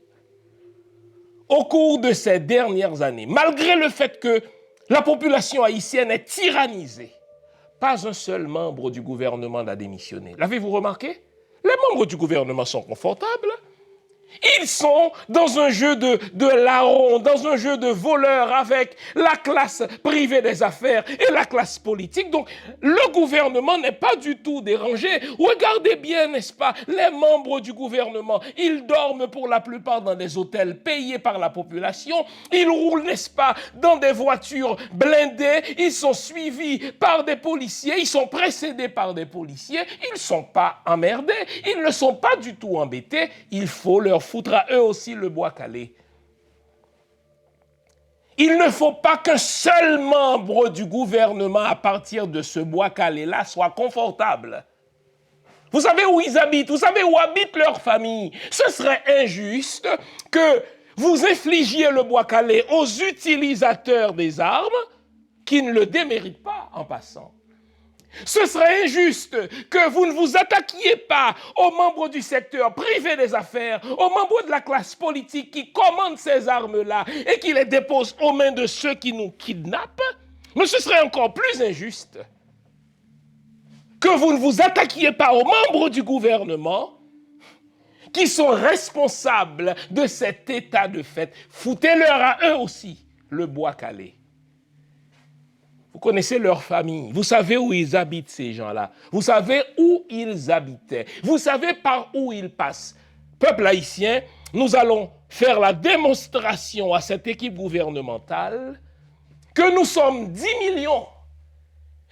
au cours de ces dernières années, malgré le fait que la population haïtienne est tyrannisée, pas un seul membre du gouvernement n'a démissionné. L'avez-vous remarqué? Les membres du gouvernement sont confortables. Ils sont dans un jeu de larrons, dans un jeu de voleurs avec la classe privée des affaires et la classe politique. Donc, le gouvernement n'est pas du tout dérangé. Regardez bien, n'est-ce pas, les membres du gouvernement, ils dorment pour la plupart dans des hôtels payés par la population. Ils roulent, n'est-ce pas, dans des voitures blindées. Ils sont suivis par des policiers. Ils sont précédés par des policiers. Ils ne sont pas emmerdés. Ils ne sont pas du tout embêtés. Il faut leur foutre à eux aussi le bois calé. Il ne faut pas qu'un seul membre du gouvernement à partir de ce bois calé-là soit confortable. Vous savez où ils habitent, vous savez où habite leur famille. Ce serait injuste que vous infligiez le bois calé aux utilisateurs des armes qui ne le déméritent pas en passant. Ce serait injuste que vous ne vous attaquiez pas aux membres du secteur privé des affaires, aux membres de la classe politique qui commandent ces armes-là et qui les déposent aux mains de ceux qui nous kidnappent. Mais ce serait encore plus injuste que vous ne vous attaquiez pas aux membres du gouvernement qui sont responsables de cet état de fait. Foutez-leur à eux aussi le bois calé. Vous connaissez leur famille. Vous savez où ils habitent, ces gens-là. Vous savez où ils habitaient. Vous savez par où ils passent. Peuple haïtien, nous allons faire la démonstration à cette équipe gouvernementale que nous sommes 10 millions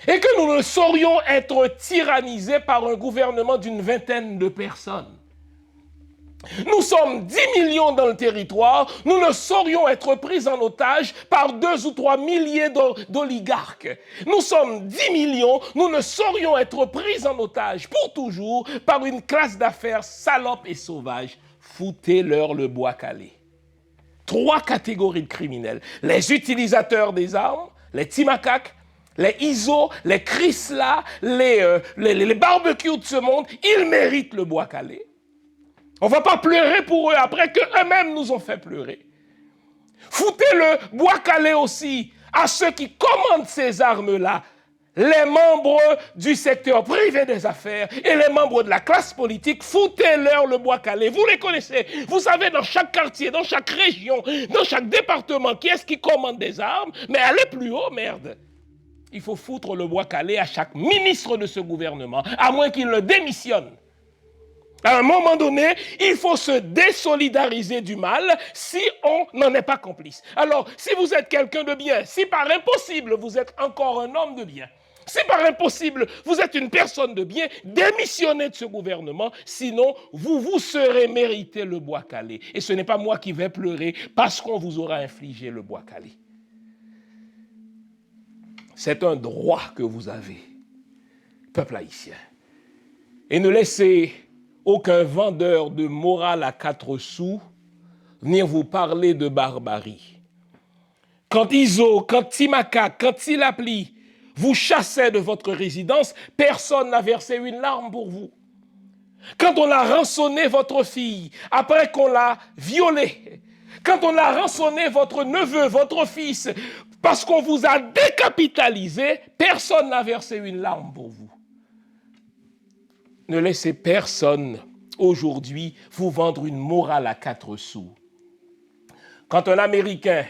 et que nous ne saurions être tyrannisés par un gouvernement d'une vingtaine de personnes. Nous sommes 10 millions dans le territoire, nous ne saurions être pris en otage par 2 ou 3 milliers d'oligarques. Nous sommes 10 millions, nous ne saurions être pris en otage pour toujours par une classe d'affaires salope et sauvage. Foutez-leur le bois calé. 3 catégories de criminels. Les utilisateurs des armes, les Timacaques, les ISO, les Chrysler, les barbecues de ce monde, ils méritent le bois calé. On ne va pas pleurer pour eux après qu'eux-mêmes nous ont fait pleurer. Foutez le bois calé aussi à ceux qui commandent ces armes-là, les membres du secteur privé des affaires et les membres de la classe politique. Foutez-leur le bois calé. Vous les connaissez. Vous savez dans chaque quartier, dans chaque région, dans chaque département, qui est-ce qui commande des armes. Mais allez plus haut, merde. Il faut foutre le bois calé à chaque ministre de ce gouvernement, à moins qu'il ne démissionne. À un moment donné, il faut se désolidariser du mal si on n'en est pas complice. Alors, si vous êtes quelqu'un de bien, si par impossible vous êtes encore un homme de bien, si par impossible vous êtes une personne de bien, démissionnez de ce gouvernement, sinon vous serez mérité le bois calé. Et ce n'est pas moi qui vais pleurer parce qu'on vous aura infligé le bois calé. C'est un droit que vous avez, peuple haïtien. Et ne laissez aucun vendeur de morale à 4 sous venir vous parler de barbarie. Quand Iso, quand Timaka, quand Tilapli vous chassaient de votre résidence, personne n'a versé une larme pour vous. Quand on a rançonné votre fille après qu'on l'a violée, quand on a rançonné votre neveu, votre fils, parce qu'on vous a décapitalisé, personne n'a versé une larme pour vous. Ne laissez personne aujourd'hui vous vendre une morale à 4 sous. Quand un Américain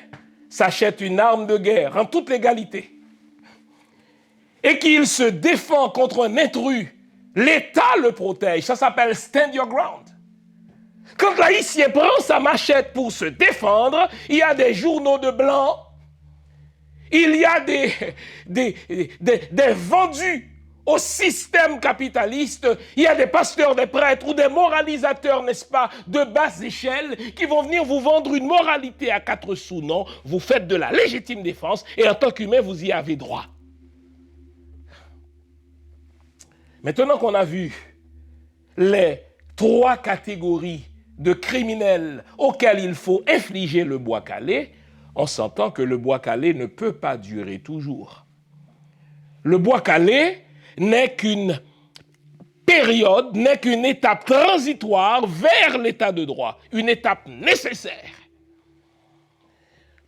s'achète une arme de guerre en toute légalité et qu'il se défend contre un intrus, l'État le protège. Ça s'appelle stand your ground. Quand l'Haïtien prend sa machette pour se défendre, il y a des journaux de blanc, il y a des vendus au système capitaliste, il y a des pasteurs, des prêtres ou des moralisateurs, n'est-ce pas, de basse échelle, qui vont venir vous vendre une moralité à 4 sous. Non, vous faites de la légitime défense et en tant qu'humain, vous y avez droit. Maintenant qu'on a vu les 3 catégories de criminels auxquels il faut infliger le bois calé, on s'entend que le bois calé ne peut pas durer toujours. Le bois calé n'est qu'une période, n'est qu'une étape transitoire vers l'état de droit, une étape nécessaire.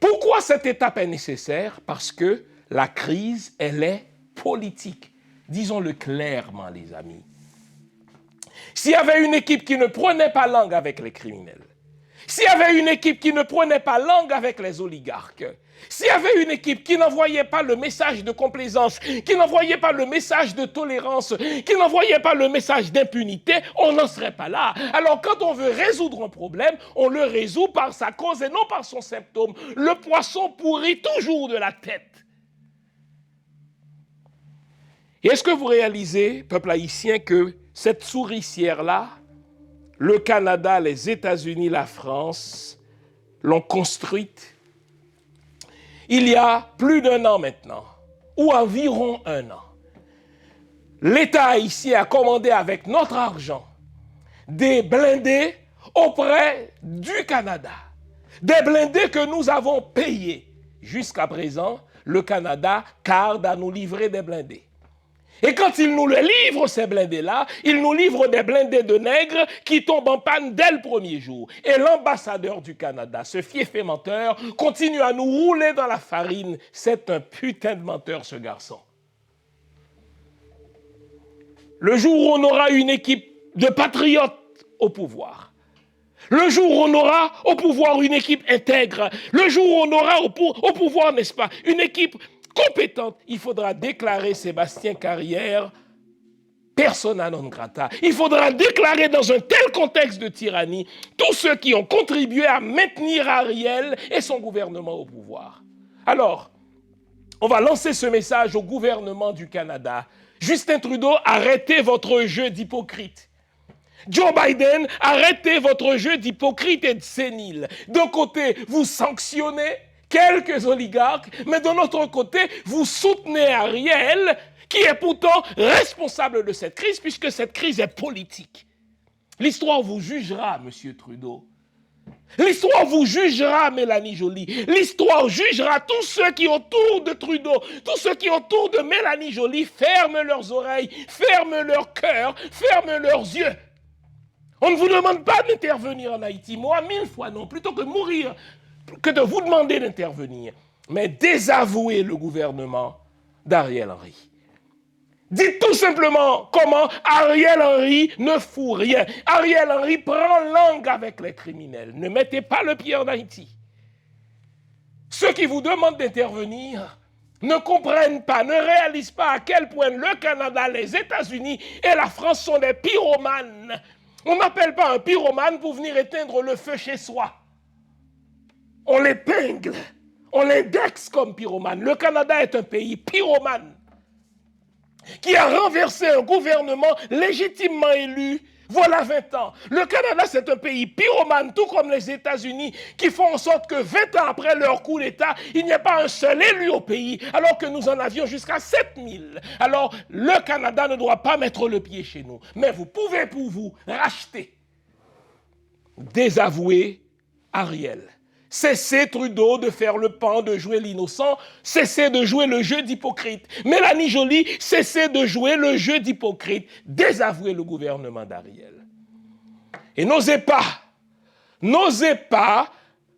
Pourquoi cette étape est nécessaire? Parce que la crise, elle est politique. Disons-le clairement, les amis. S'il y avait une équipe qui ne prenait pas langue avec les criminels, s'il y avait une équipe qui ne prenait pas langue avec les oligarques, s'il y avait une équipe qui n'envoyait pas le message de complaisance, qui n'envoyait pas le message de tolérance, qui n'envoyait pas le message d'impunité, on n'en serait pas là. Alors quand on veut résoudre un problème, on le résout par sa cause et non par son symptôme. Le poisson pourrit toujours de la tête. Et est-ce que vous réalisez, peuple haïtien, que cette souricière-là, le Canada, les États-Unis, la France, l'ont construite il y a plus d'1 an maintenant, ou environ 1 an. L'État haïtien a commandé avec notre argent des blindés auprès du Canada. Des blindés que nous avons payés. Jusqu'à présent, le Canada tarde à nous livrer des blindés. Et quand il nous le livre, ces blindés-là, il nous livre des blindés de nègres qui tombent en panne dès le premier jour. Et l'ambassadeur du Canada, ce fief et menteur, continue à nous rouler dans la farine. C'est un putain de menteur, ce garçon. Le jour où on aura une équipe de patriotes au pouvoir, le jour où on aura au pouvoir une équipe intègre, le jour où on aura au pouvoir, n'est-ce pas, une équipe compétente, il faudra déclarer Sébastien Carrière persona non grata. Il faudra déclarer dans un tel contexte de tyrannie tous ceux qui ont contribué à maintenir Ariel et son gouvernement au pouvoir. Alors, on va lancer ce message au gouvernement du Canada. Justin Trudeau, arrêtez votre jeu d'hypocrite. Joe Biden, arrêtez votre jeu d'hypocrite et de sénile. D'un côté, vous sanctionnez quelques oligarques, mais de l'autre côté, vous soutenez Ariel, qui est pourtant responsable de cette crise, puisque cette crise est politique. L'histoire vous jugera, M. Trudeau. L'histoire vous jugera, Mélanie Joly. L'histoire jugera tous ceux qui autour de Trudeau, tous ceux qui autour de Mélanie Joly ferment leurs oreilles, ferment leur cœur, ferment leurs yeux. On ne vous demande pas d'intervenir en Haïti. Moi, 1000 fois non, plutôt que mourir, que de vous demander d'intervenir. Mais désavouez le gouvernement d'Ariel Henry. Dites tout simplement comment Ariel Henry ne fout rien. Ariel Henry prend langue avec les criminels. Ne mettez pas le pied en Haïti. Ceux qui vous demandent d'intervenir ne comprennent pas, ne réalisent pas à quel point le Canada, les États-Unis et la France sont des pyromanes. On n'appelle pas un pyromane pour venir éteindre le feu chez soi. On l'épingle, on l'indexe comme pyromane. Le Canada est un pays pyromane qui a renversé un gouvernement légitimement élu voilà 20 ans. Le Canada, c'est un pays pyromane, tout comme les États-Unis, qui font en sorte que 20 ans après leur coup d'État, il n'y a pas un seul élu au pays, alors que nous en avions jusqu'à 7000. Alors, le Canada ne doit pas mettre le pied chez nous. Mais vous pouvez pour vous racheter, désavouer Ariel. Cessez Trudeau de faire le pan, de jouer l'innocent. Cessez de jouer le jeu d'hypocrite. Mélanie Joly, cessez de jouer le jeu d'hypocrite. Désavouez le gouvernement d'Ariel. Et n'osez pas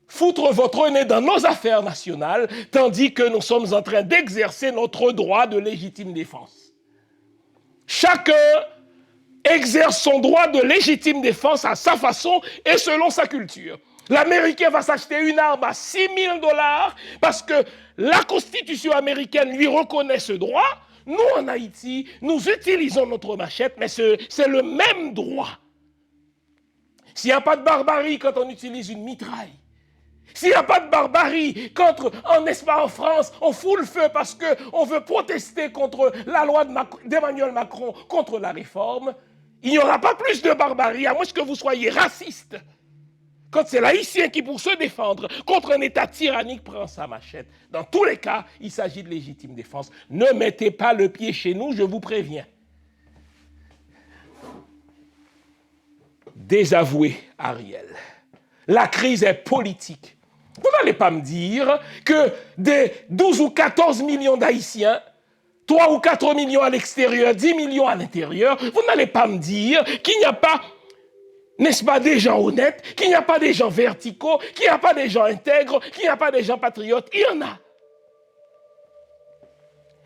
foutre votre nez dans nos affaires nationales, tandis que nous sommes en train d'exercer notre droit de légitime défense. Chacun exerce son droit de légitime défense à sa façon et selon sa culture. L'Américain va s'acheter une arme à $6 000 parce que la Constitution américaine lui reconnaît ce droit. Nous, en Haïti, nous utilisons notre machette, mais c'est le même droit. S'il n'y a pas de barbarie quand on utilise une mitraille, s'il n'y a pas de barbarie quand, en France, on fout le feu parce qu'on veut protester contre la loi d'Emmanuel Macron contre la réforme, il n'y aura pas plus de barbarie, à moins que vous soyez raciste. Quand c'est l'Haïtien qui, pour se défendre contre un État tyrannique, prend sa machette. Dans tous les cas, il s'agit de légitime défense. Ne mettez pas le pied chez nous, je vous préviens. Désavouez Ariel. La crise est politique. Vous n'allez pas me dire que des 12 ou 14 millions d'Haïtiens, 3 ou 4 millions à l'extérieur, 10 millions à l'intérieur, vous n'allez pas me dire qu'il n'y a pas n'est-ce pas, des gens honnêtes, qu'il n'y a pas des gens verticaux, qu'il n'y a pas des gens intègres, qu'il n'y a pas des gens patriotes. Il y en a.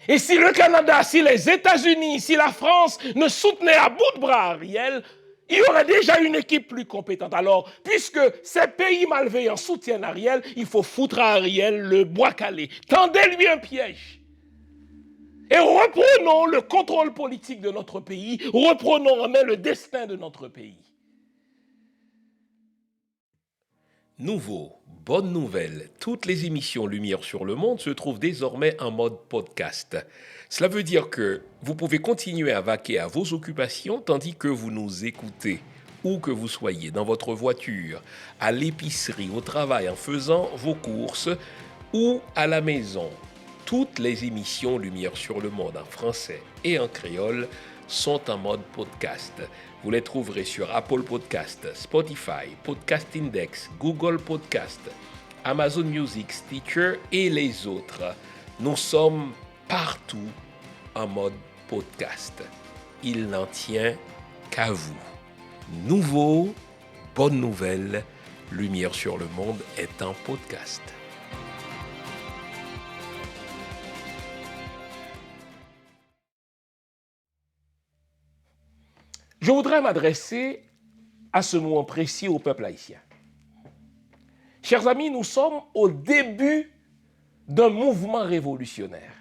Et si le Canada, si les États-Unis, si la France ne soutenaient à bout de bras Ariel, il y aurait déjà une équipe plus compétente. Alors, puisque ces pays malveillants soutiennent Ariel, il faut foutre à Ariel le bois calé. Tendez-lui un piège. Et reprenons le contrôle politique de notre pays, reprenons en main le destin de notre pays. Nouveau, bonne nouvelle, toutes les émissions Lumière sur le monde se trouvent désormais en mode podcast. Cela veut dire que vous pouvez continuer à vaquer à vos occupations tandis que vous nous écoutez, où que vous soyez, dans votre voiture, à l'épicerie, au travail, en faisant vos courses ou à la maison. Toutes les émissions Lumière sur le monde en français et en créole sont en mode podcast. Vous les trouverez sur Apple Podcast, Spotify, Podcast Index, Google Podcast, Amazon Music, Stitcher et les autres. Nous sommes partout en mode podcast. Il n'en tient qu'à vous. Nouveau, bonne nouvelle, Lumière sur le monde est en podcast. Je voudrais m'adresser à ce moment précis au peuple haïtien. Chers amis, nous sommes au début d'un mouvement révolutionnaire.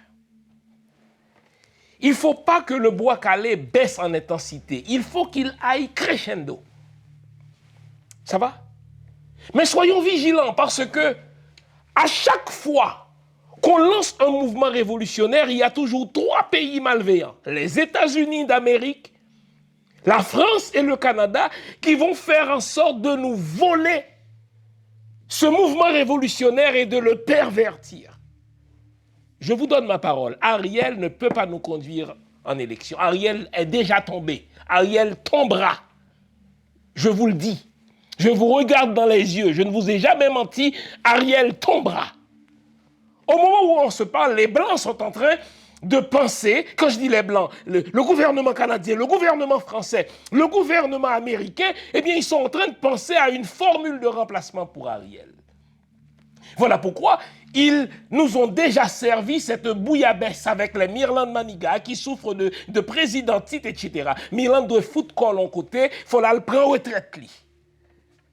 Il ne faut pas que le bois calé baisse en intensité. Il faut qu'il aille crescendo. Ça va? Mais soyons vigilants parce que à chaque fois qu'on lance un mouvement révolutionnaire, il y a toujours 3 pays malveillants. Les États-Unis d'Amérique, la France et le Canada qui vont faire en sorte de nous voler ce mouvement révolutionnaire et de le pervertir. Je vous donne ma parole. Ariel ne peut pas nous conduire en élection. Ariel est déjà tombé. Ariel tombera. Je vous le dis. Je vous regarde dans les yeux. Je ne vous ai jamais menti. Ariel tombera. Au moment où on se parle, les Blancs sont en train de penser, quand je dis les Blancs, le gouvernement canadien, le gouvernement français, le gouvernement américain, eh bien, ils sont en train de penser à une formule de remplacement pour Ariel. Voilà pourquoi ils nous ont déjà servi cette bouillabaisse avec les Mirland Maniga qui souffrent de présidentite, etc. Mirland doit foutre colon côté, il faut le prendre retraite.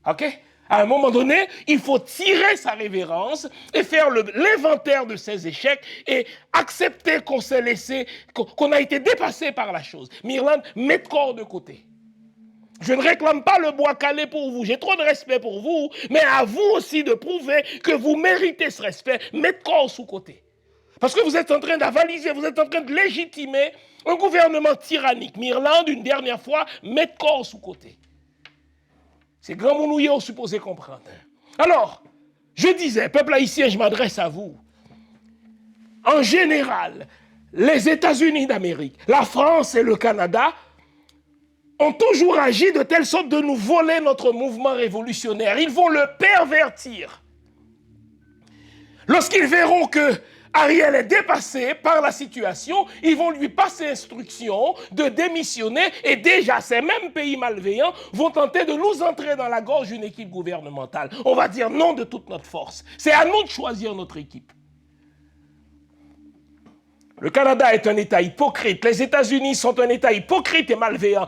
OK? À un moment donné, il faut tirer sa révérence et faire l'inventaire de ses échecs et accepter qu'on s'est laissé, qu'on a été dépassé par la chose. Mirland, mettez corps de côté. Je ne réclame pas le bois calé pour vous, j'ai trop de respect pour vous, mais à vous aussi de prouver que vous méritez ce respect, mettez corps sous côté. Parce que vous êtes en train d'avaliser, vous êtes en train de légitimer un gouvernement tyrannique. Mirland, une dernière fois, mettez corps sous côté. C'est grand mounouillé, on supposé comprendre. Alors, je disais, peuple haïtien, je m'adresse à vous. En général, les États-Unis d'Amérique, la France et le Canada ont toujours agi de telle sorte de nous voler notre mouvement révolutionnaire. Ils vont le pervertir. Lorsqu'ils verront que Ariel est dépassé par la situation, ils vont lui passer instruction de démissionner et déjà ces mêmes pays malveillants vont tenter de nous entrer dans la gorge une équipe gouvernementale. On va dire non de toute notre force. C'est à nous de choisir notre équipe. Le Canada est un État hypocrite. Les États-Unis sont un État hypocrite et malveillant.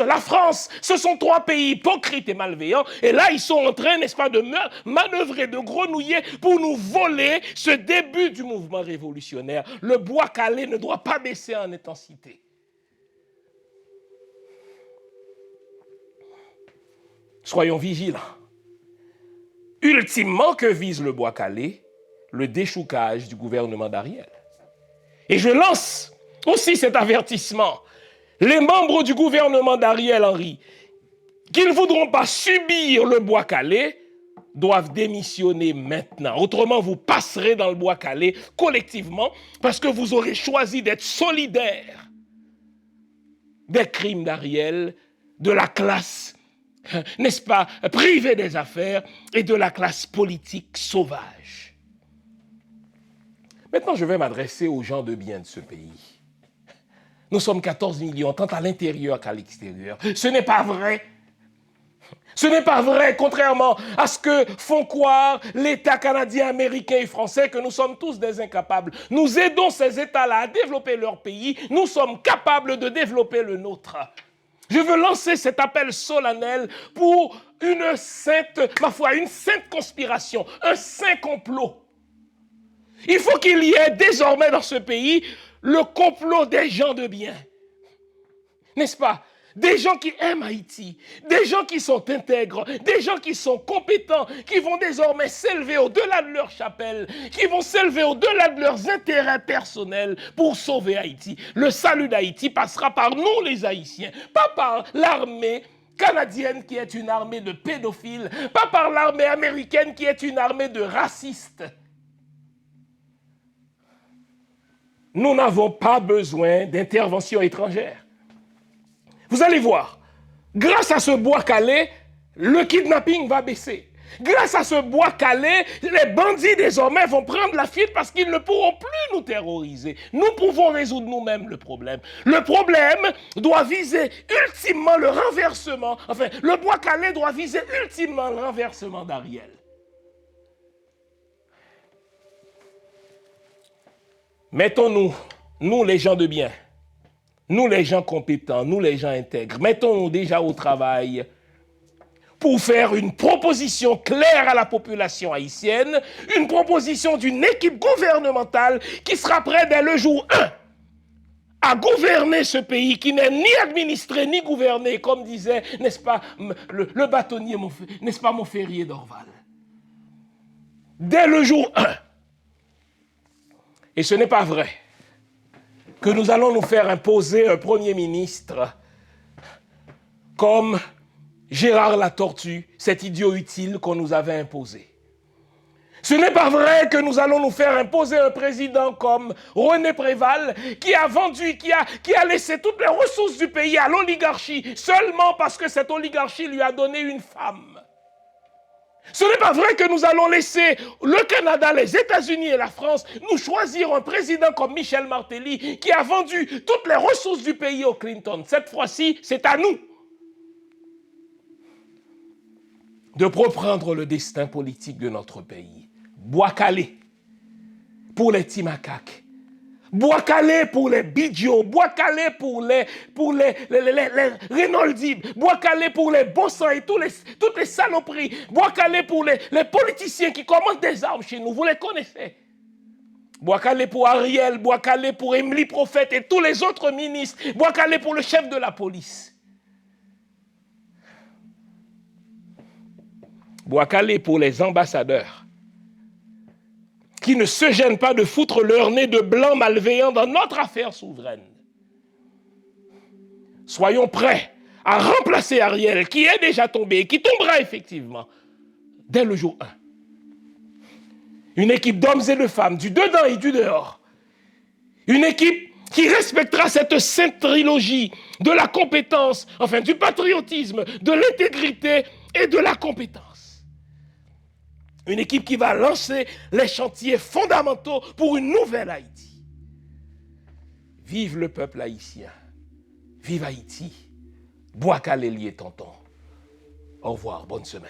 La France, ce sont 3 pays hypocrites et malveillants. Et là, ils sont en train, n'est-ce pas, de manœuvrer, de grenouiller pour nous voler ce début du mouvement révolutionnaire. Le bois calé ne doit pas baisser en intensité. Soyons vigilants. Ultimement, que vise le bois calé? Le déchoucage du gouvernement d'Ariel. Et je lance aussi cet avertissement. Les membres du gouvernement d'Ariel Henry, qui ne voudront pas subir le bois calé, doivent démissionner maintenant. Autrement, vous passerez dans le bois calé collectivement parce que vous aurez choisi d'être solidaires des crimes d'Ariel, de la classe, n'est-ce pas, privée des affaires et de la classe politique sauvage. Maintenant, je vais m'adresser aux gens de bien de ce pays. Nous sommes 14 millions, tant à l'intérieur qu'à l'extérieur. Ce n'est pas vrai. Ce n'est pas vrai, contrairement à ce que font croire l'État canadien, américain et français, que nous sommes tous des incapables. Nous aidons ces États-là à développer leur pays. Nous sommes capables de développer le nôtre. Je veux lancer cet appel solennel pour une sainte conspiration, un saint complot. Il faut qu'il y ait désormais dans ce pays le complot des gens de bien. N'est-ce pas? Des gens qui aiment Haïti, des gens qui sont intègres, des gens qui sont compétents, qui vont désormais s'élever au-delà de leur chapelle, qui vont s'élever au-delà de leurs intérêts personnels pour sauver Haïti. Le salut d'Haïti passera par nous les Haïtiens, pas par l'armée canadienne qui est une armée de pédophiles, pas par l'armée américaine qui est une armée de racistes. Nous n'avons pas besoin d'intervention étrangère. Vous allez voir, grâce à ce bois calé, le kidnapping va baisser. Grâce à ce bois calé, les bandits désormais vont prendre la fuite parce qu'ils ne pourront plus nous terroriser. Nous pouvons résoudre nous-mêmes le problème. Le problème doit viser ultimement le renversement. Enfin, le bois calé doit viser ultimement le renversement d'Ariel. Mettons-nous, nous les gens de bien, nous les gens compétents, nous les gens intègres, mettons-nous déjà au travail pour faire une proposition claire à la population haïtienne, une proposition d'une équipe gouvernementale qui sera prête dès le jour 1 à gouverner ce pays qui n'est ni administré ni gouverné, comme disait, n'est-ce pas, le bâtonnier, n'est-ce pas, Montferrier d'Orval. Dès le jour 1. Et ce n'est pas vrai que nous allons nous faire imposer un Premier ministre comme Gérard Latortue, cet idiot utile qu'on nous avait imposé. Ce n'est pas vrai que nous allons nous faire imposer un président comme René Préval qui a vendu, qui a laissé toutes les ressources du pays à l'oligarchie seulement parce que cette oligarchie lui a donné une femme. Ce n'est pas vrai que nous allons laisser le Canada, les États-Unis et la France nous choisir un président comme Michel Martelly qui a vendu toutes les ressources du pays aux Clinton. Cette fois-ci, c'est à nous de reprendre le destin politique de notre pays. Bois calé pour les Timacaques, bois calé pour les Bidjo, bois calé pour les Reynoldi, bois calé pour les Bossan et toutes les saloperies, bois calé pour les politiciens qui commandent des armes chez nous, vous les connaissez. Bois calé pour Ariel, bois calé pour Émilie Prophète et tous les autres ministres, bois calé pour le chef de la police. Bois calé pour les ambassadeurs qui ne se gênent pas de foutre leur nez de blanc malveillant dans notre affaire souveraine. Soyons prêts à remplacer Ariel, qui est déjà tombé et qui tombera effectivement dès le jour 1. Une équipe d'hommes et de femmes, du dedans et du dehors. Une équipe qui respectera cette sainte trilogie de la compétence, enfin du patriotisme, de l'intégrité et de la compétence. Une équipe qui va lancer les chantiers fondamentaux pour une nouvelle Haïti. Vive le peuple haïtien. Vive Haïti. Bois calé lié tonton. Au revoir, bonne semaine.